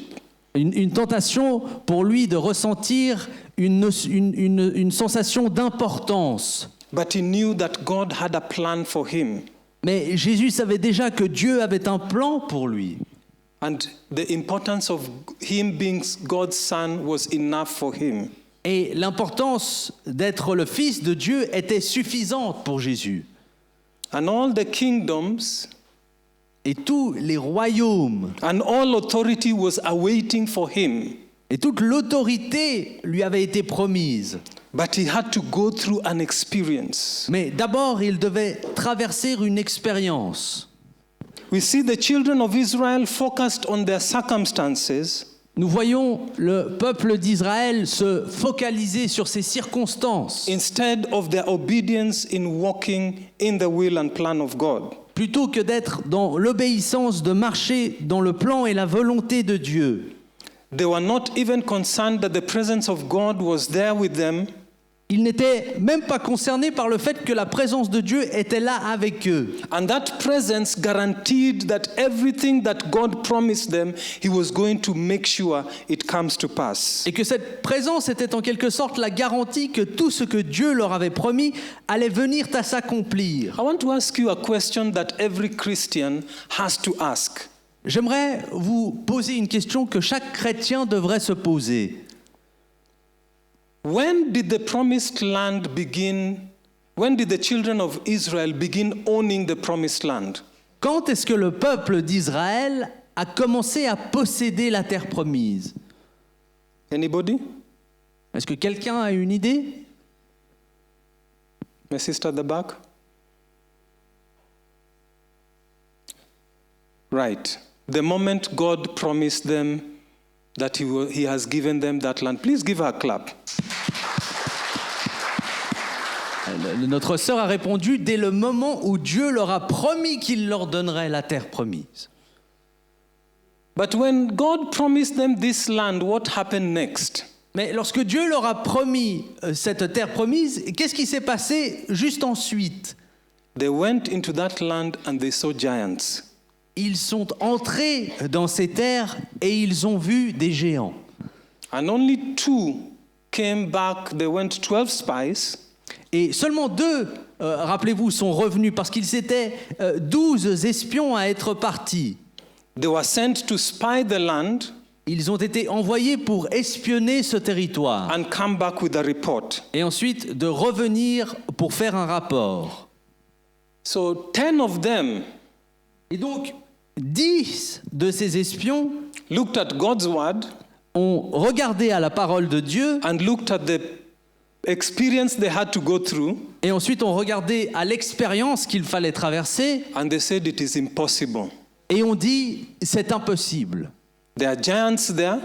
Une tentation pour lui de ressentir une sensation d'importance. But he knew that God had a plan for him. Mais Jésus savait déjà que Dieu avait un plan pour lui. And the importance of him being God's son was enough for him. Et l'importance d'être le Fils de Dieu était suffisante pour Jésus. And all the kingdoms Et tous les royaumes and all authority was awaiting for him. et toute l'autorité lui avaient été promises. But he had to go through an experience. Mais d'abord, il devait traverser une expérience. We see the children of Israel focused on their circumstances. Nous voyons le peuple d'Israël se focaliser sur ses circonstances Instead of their obedience in walking in the will and plan of God. plutôt que d'être dans l'obéissance, de marcher dans le plan et la volonté de Dieu. They were not even concerned that the presence of God was there with them. Ils n'étaient même pas concernés par le fait que la présence de Dieu était là avec eux. And that presence guaranteed that everything that God promised them, he was going to make sure it comes to pass. Et que cette présence était en quelque sorte la garantie que tout ce que Dieu leur avait promis allait venir à s'accomplir. I want to ask you a question that every Christian has to ask. J'aimerais vous poser une question que chaque chrétien devrait se poser. When did the promised land begin? When did the children of Israel begin owning the promised land? Quand est-ce que le peuple d'Israël a commencé à posséder la terre promise? Anybody? Est-ce que quelqu'un a une idée? My sister at the back? Right. The moment God promised them that he has given them that land. Please give her a clap. Notre sœur a répondu dès le moment où Dieu leur a promis qu'il leur donnerait la terre promise. But when God promised them this land, what happened next? Mais lorsque Dieu leur a promis cette terre promise, qu'est-ce qui s'est passé juste ensuite? They went into that land and they saw giants. Ils sont entrés dans ces terres et ils ont vu des géants. And only 2 came back. They went 12 spies. Et seulement 2, rappelez-vous, sont revenus parce qu'ils étaient 12 espions à être partis. They were sent to spy the land Ils ont été envoyés pour espionner ce territoire and come back with a report. et ensuite de revenir pour faire un rapport. So 10 of them Et donc, 10 de ces espions looked at God's word ont regardé à la parole de Dieu and looked at the experience they had to go through, et ensuite ont regardé à l'expérience qu'il fallait traverser and they said it is impossible. et ont dit c'est impossible. There are giants there,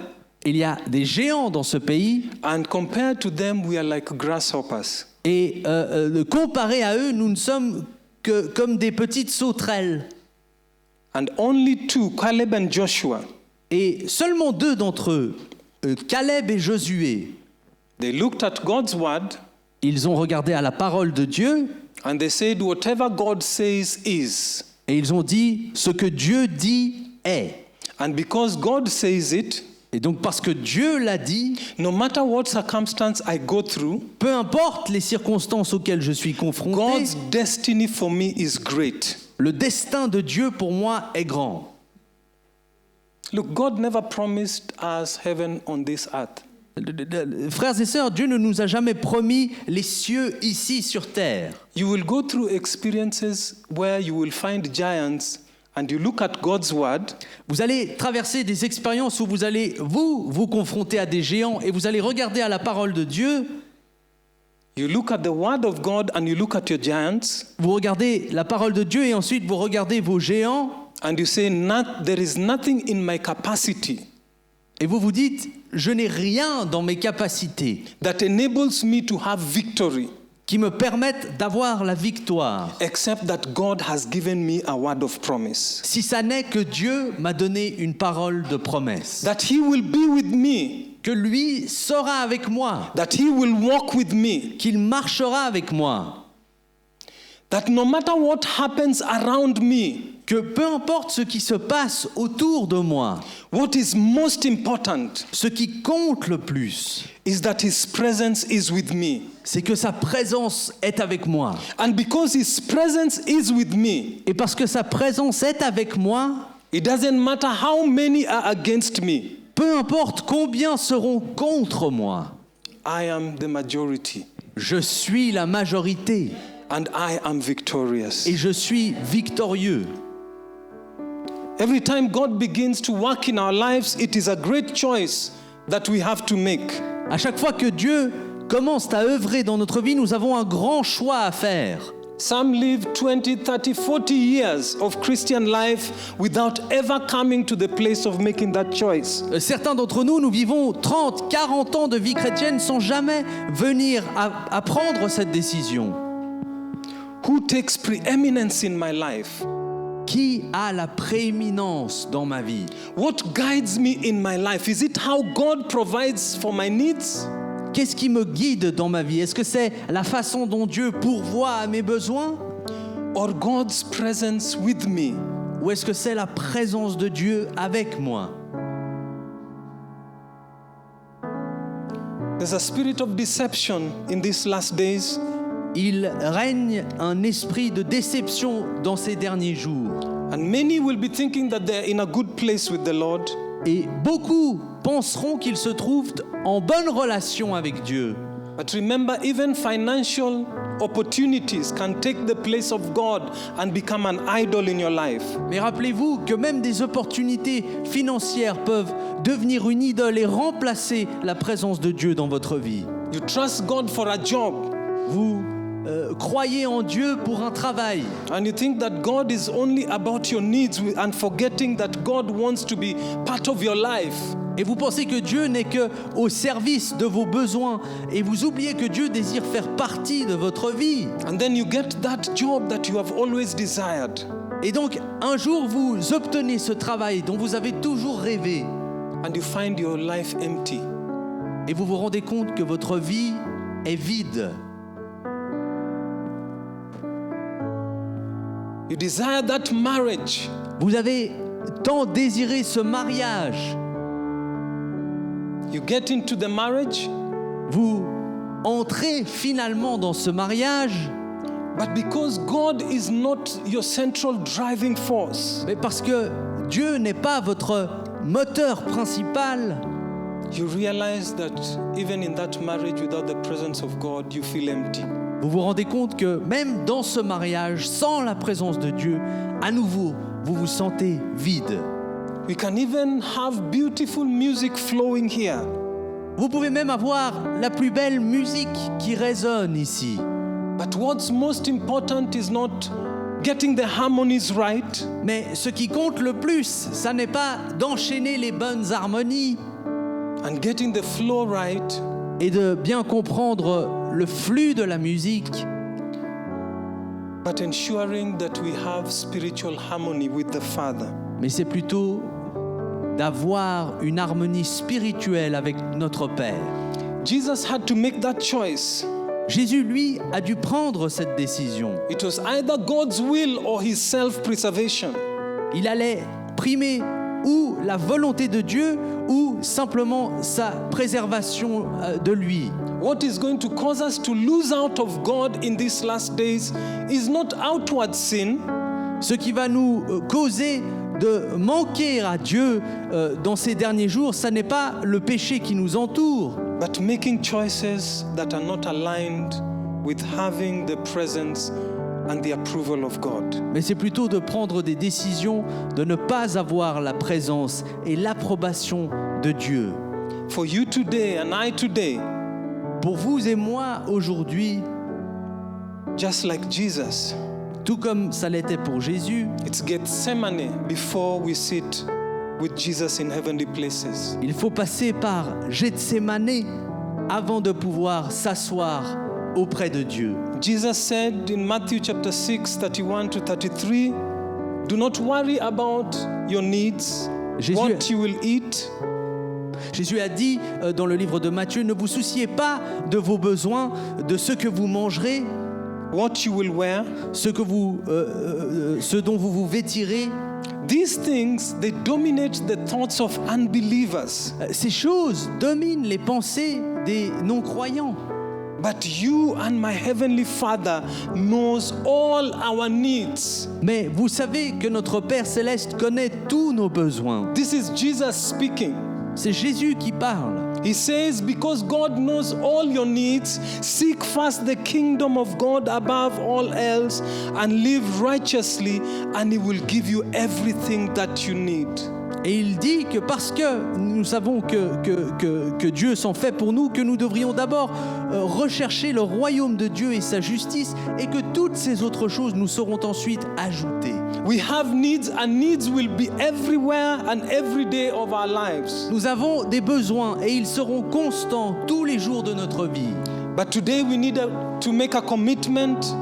Il y a des géants dans ce pays and compared to them, we are like grasshoppers. et comparé à eux, nous ne sommes que comme des petites sauterelles. And only 2, Caleb and Joshua, Et seulement 2 d'entre eux, Caleb et Josué, they looked at God's word ils ont regardé à la parole de Dieu and they said, whatever God says is. et ils ont dit ce que Dieu dit est. And because God says it, Et donc parce que Dieu l'a dit, no matter what circumstance I go through, peu importe les circonstances auxquelles je suis confronté, God's destiny for me is great. le destin de Dieu pour moi est grand. Look, God never promised us heaven on this earth. Frères et sœurs, Dieu ne nous a jamais promis les cieux ici sur terre. You will go through experiences where you will find giants and you look at God's word Vous allez traverser des expériences où vous allez vous confronter à des géants et vous allez regarder à la parole de Dieu. You look at the word of God and you look at your giants Vous regardez la parole de Dieu et ensuite vous regardez vos géants and you say, there is nothing in my capacity Et vous vous dites, je n'ai rien dans mes capacités that enables me to have victory, qui me permettent d'avoir la victoire, except that God has given me a word of promise. si ça n'est que Dieu m'a donné une parole de promesse, That He will be with me, que lui sera avec moi, that He will walk with me, qu'il marchera avec moi, that no matter what happens around me, que peu importe ce qui se passe autour de moi, what is most important ce qui compte le plus, is that His presence is with me. c'est que sa présence est avec moi. And because His presence is with me, Et parce que sa présence est avec moi, it doesn't matter how many are against me. peu importe combien seront contre moi, I am the majority, je suis la majorité and I am victorious. et je suis victorieux. Every time God begins to work in our lives, it is a great choice that we have to make. À chaque fois que Dieu commence à œuvrer dans notre vie, nous avons un grand choix à faire. Some live 20, 30, 40 years of Christian life without ever coming to the place of making that choice. Certains d'entre nous, nous vivons 30, 40 ans de vie chrétienne sans jamais venir à prendre cette décision. Who takes preeminence in my life? Qui a la prééminence dans ma vie? What guides me in my life? Is it how God provides for my needs? Qu'est-ce qui me guide dans ma vie? Est-ce que c'est la façon dont Dieu pourvoit à mes besoins? Or God's presence with me? Ou est-ce que c'est la présence de Dieu avec moi? There's a spirit of deception in these last days. Il règne un esprit de déception dans ces derniers jours. And many will be thinking that they're in a good place with the Lord. Et beaucoup penseront qu'ils se trouvent en bonne relation avec Dieu. But remember, even financial opportunities can take the place of God and become an idol in your life. Mais rappelez-vous que même des opportunités financières peuvent devenir une idole et remplacer la présence de Dieu dans votre vie. You trust God for a job, Vous croyez en Dieu pour un travail. and you think that God is only about your needs and forgetting that God wants to be part of your life. Et vous pensez que Dieu n'est que au service de vos besoins. Et vous oubliez que Dieu désire faire partie de votre vie. And then you get that job that you have always desired. Et donc, un jour, vous obtenez ce travail dont vous avez toujours rêvé. And you find your life empty. Et vous vous rendez compte que votre vie est vide. You desire that marriage, Vous avez tant désiré ce mariage. you get into the marriage, Vous entrez finalement dans ce mariage, but because God is not your central driving force, mais parce que Dieu n'est pas votre moteur principal, you realize that even in that marriage without the presence of God, you feel empty. vous vous rendez compte que même dans ce mariage, sans la présence de Dieu, à nouveau, vous vous sentez vide. We can even have beautiful music flowing here, Vous pouvez même avoir la plus belle musique qui résonne ici. but what's most important is not getting the harmonies right, Mais ce qui compte le plus, ça n'est pas d'enchaîner les bonnes harmonies and getting the flow right, et de bien comprendre le flux de la musique, but ensuring that we have spiritual harmony with the Father. mais c'est plutôt d'avoir une harmonie spirituelle avec notre Père. Jesus had to make that choice. Jésus, lui, a dû prendre cette décision. It was either God's will or his self-preservation. Il allait primer ou la volonté de Dieu ou simplement sa préservation de lui. What is going to cause us to lose out of God in these last days is not outward sin, Ce qui va nous causer de manquer à Dieu dans ces derniers jours, ça n'est pas le péché qui nous entoure, but making choices that are not aligned with having the presence and the approval of God. mais c'est plutôt de prendre des décisions de ne pas avoir la présence et l'approbation de Dieu. For you today and I today, Pour vous et moi aujourd'hui, just like Jesus, tout comme ça l'était pour Jésus, it's Gethsemane before we sit with Jesus in heavenly places. Il faut passer par Gethsémané avant de pouvoir s'asseoir auprès de Dieu. Jesus said in Matthew chapter 6, 31 to 33, do not worry about your needs, what you will eat. Jésus a dit dans le livre de Matthieu, ne vous souciez pas de vos besoins, de ce que vous mangerez, what you will wear. ce dont vous vous vêtirez. These things, they dominate the thoughts of unbelievers. Ces choses dominent les pensées des non-croyants. But you and my heavenly Father knows all our needs. Mais vous savez que notre Père Céleste connaît tous nos besoins. This is Jesus speaking. C'est Jésus qui parle. He says, because God knows all your needs, seek first the kingdom of God above all else and live righteously, and He will give you everything that you need. Et il dit que parce que nous savons que Dieu s'en fait pour nous, que nous devrions d'abord rechercher le royaume de Dieu et sa justice, et que toutes ces autres choses nous seront ensuite ajoutées. We have needs, and needs will be everywhere and every day of our lives. Nous avons des besoins et ils seront constants tous les jours de notre vie. But today we need to make a commitment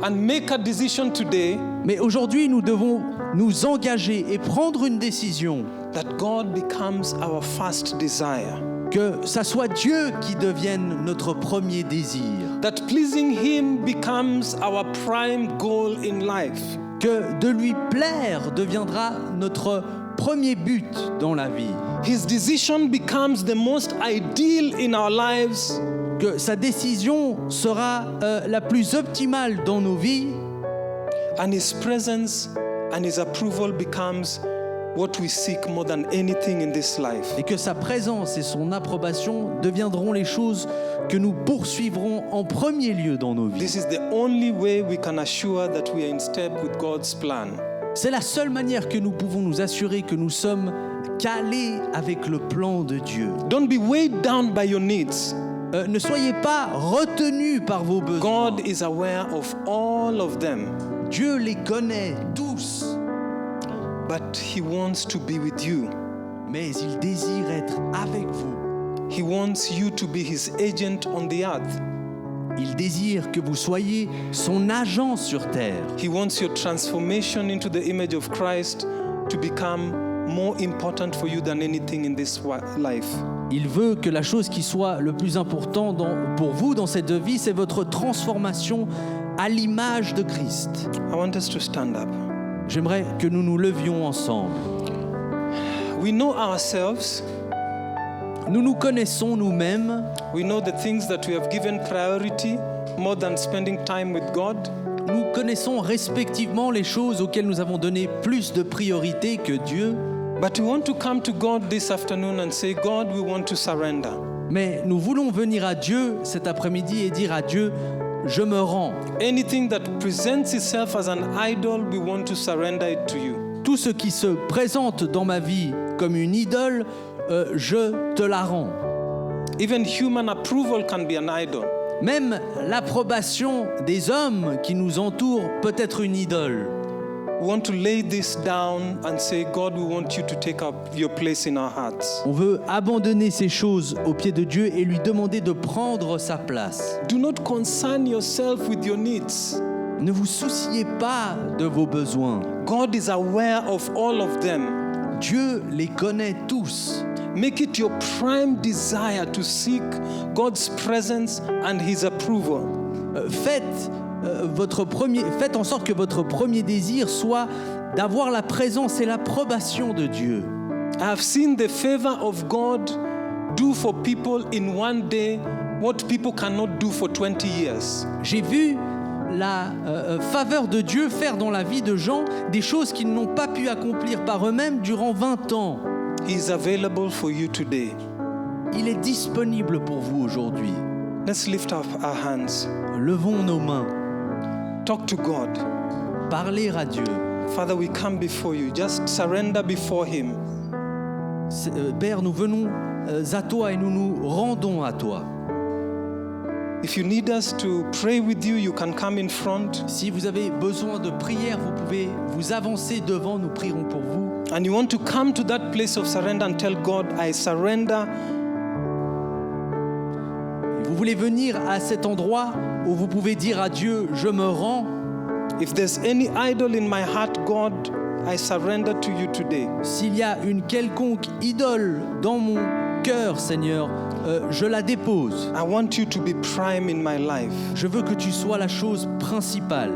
and make a decision today Mais aujourd'hui, nous devons nous engager et prendre une décision. that God becomes our first desire. Que ça soit Dieu qui devienne notre premier désir. That pleasing Him becomes our prime goal in life. Que de lui plaire deviendra notre premier but dans la vie. His decision becomes the most ideal in our lives. Que sa décision sera la plus optimale dans nos vies. And His presence and His approval becomes what we seek more than anything in this life. Et que sa présence et son approbation deviendront les choses que nous poursuivrons en premier lieu dans nos vies. This is the only way we can assure that we are in step with God's plan. C'est la seule manière que nous pouvons nous assurer que nous sommes calés avec le plan de Dieu. Don't be weighed down by your needs. Ne soyez pas retenus par vos besoins. God is aware of all of them, Dieu les connaît tous, but He wants to be with you. mais il désire être avec vous. He wants you to be His agent on the earth. Il désire que vous soyez son agent sur terre. He wants your transformation into the image of Christ to become more important for you than anything in this life. Il veut que la chose qui soit le plus important pour vous dans cette vie, c'est votre transformation à l'image de Christ. I want us to stand up. J'aimerais que nous nous levions ensemble. We know ourselves. Nous nous connaissons nous-mêmes. We know the things that we have given priority more than spending time with God. Nous connaissons respectivement les choses auxquelles nous avons donné plus de priorité que Dieu. But we want to come to God this afternoon and say, God, we want to surrender. Mais nous voulons venir à Dieu cet après-midi et dire à Dieu, je me rends. Anything that presents itself as an idol, we want to surrender it to you. Tout ce qui se présente dans ma vie comme une idole, je te la rends. Even human approval can be an idol. Même l'approbation des hommes qui nous entourent peut être une idole. We want to lay this down and say, God, we want you to take up your place in our hearts. On veut abandonner ces choses aux pieds de Dieu et lui demander de prendre sa place. Do not concern yourself with your needs. Ne vous souciez pas de vos besoins. God is aware of all of them. Dieu les connaît tous. Make it your prime desire to seek God's presence and His approval. Faites en sorte que votre premier désir soit d'avoir la présence et l'approbation de Dieu. I have seen the favor of God do for people in one day what people cannot do for 20 years. J'ai vu la faveur de Dieu faire dans la vie de gens des choses qu'ils n'ont pas pu accomplir par eux-mêmes durant 20 ans. He is available for you today. Il est disponible pour vous aujourd'hui. Let's lift up our hands. Levons nos mains. Talk to God. Parler à Dieu. Father, we come before you. Just surrender before Him. Père, nous venons à toi et nous nous rendons à toi. If you need us to pray with you, you can come in front. Si vous avez besoin de prière, vous pouvez vous avancer devant, nous prierons pour vous. And you want to come to that place of surrender and tell God, I surrender. Vous voulez venir à cet endroit où vous pouvez dire à Dieu, je me rends. If there's any idol in my heart, God, I surrender to you today. S'il y a une quelconque idole dans mon cœur, Seigneur, je la dépose. I want you to be prime in my life. Je veux que tu sois la chose principale.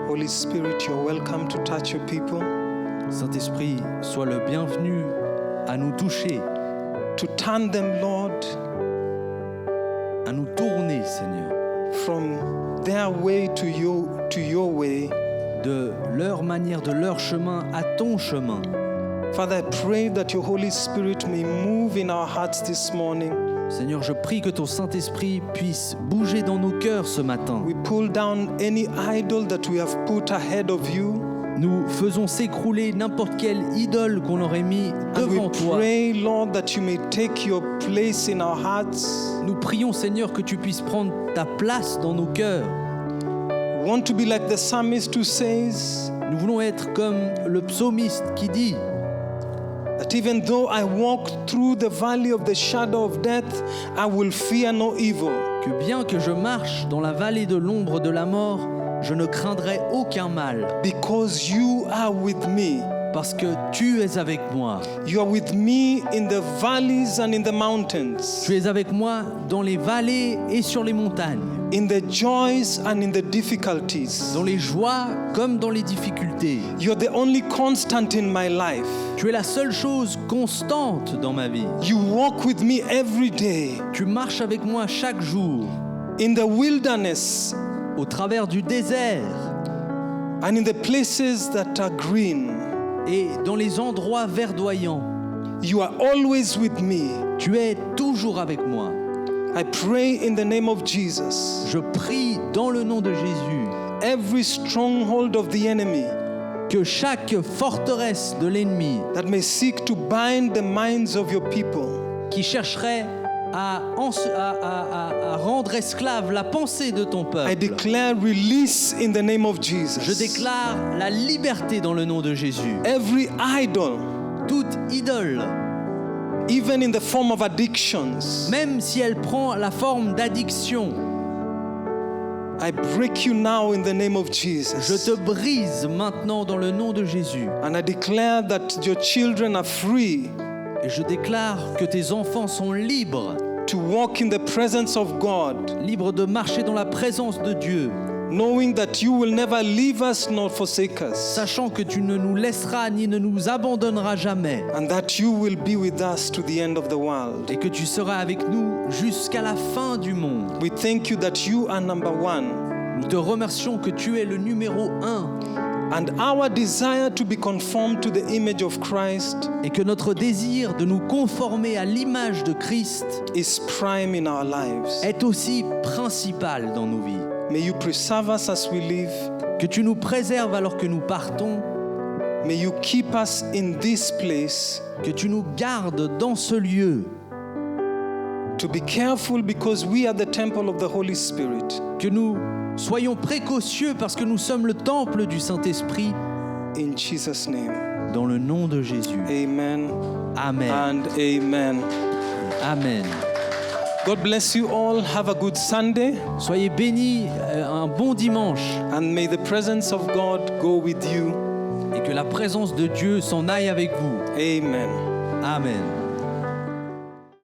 Holy Spirit, you're welcome to touch your people, Saint-Esprit, sois le bienvenu à nous toucher, to turn them, Lord, à nous tourner, Seigneur, from their way to your way. de leur manière, de leur chemin à ton chemin. Father, I pray that your Holy Spirit may move in our hearts this morning. Seigneur, je prie que ton Saint-Esprit puisse bouger dans nos cœurs ce matin. We pull down any idol that we have put ahead of you. Nous faisons s'écrouler n'importe quelle idole qu'on aurait mis And we devant toi. pray, Lord, that you may take your place in our hearts. Nous prions, Seigneur, que tu puisses prendre ta place dans nos cœurs. We want to be like the psalmist who says Nous voulons être comme le psaumiste qui dit that even though I walk through the valley of the shadow of death, I will fear no evil. que bien que je marche dans la vallée de l'ombre de la mort, je ne craindrai aucun mal, Because you are with me. parce que tu es avec moi. You are with me in the valleys and in the mountains, Tu es avec moi dans les vallées et sur les montagnes, in the joys and in the difficulties. dans les joies comme dans les difficultés. You're the only constant in my life. Tu es la seule chose constante dans ma vie. You walk with me every day Tu marches avec moi chaque jour, in the wilderness au travers du désert and in the places that are green. et dans les endroits verdoyants. You are always with me. Tu es toujours avec moi. I pray in the name of Jesus. Je prie dans le nom de Jésus Every stronghold of the enemy que chaque forteresse de l'ennemi that may seek to bind the minds of your people, qui chercherait à rendre esclave la pensée de ton I peuple, declare release in the name of je Jesus. déclare la liberté dans le nom de Jésus. Every idol, Toute idole, even in the form of addictions, même si elle prend la forme d'addiction, I break you now in the name of je Jesus. te brise maintenant dans le nom de Jésus. And I declare that your children are free Et je déclare que tes enfants sont libres, to walk in the presence of God, libres de marcher dans la présence de Dieu, knowing that you will never leave us nor forsake us, sachant que tu ne nous laisseras ni ne nous abandonneras jamais, and that you will be with us to the end of the world. et que tu seras avec nous jusqu'à la fin du monde. We thank you that you are number one, Nous te remercions que tu es le numéro 1 and our desire to be conformed to the image of Christ et que notre désir de nous conformer à l'image de Christ is prime in our lives. est aussi principal dans nos vies. May you preserve us as we live. Que tu nous préserves alors que nous partons, May you keep us in this place, que tu nous gardes dans ce lieu, to be careful because we are the temple of the Holy Spirit. que nous soyons précautieux parce que nous sommes le temple du Saint-Esprit, In Jesus' name, dans le nom de Jésus. amen Amen. and amen. Amen. God bless you all. Have a good Sunday, Soyez bénis, un bon dimanche, and may the presence of God go with you. et que la présence de Dieu s'en aille avec vous. Amen. Amen.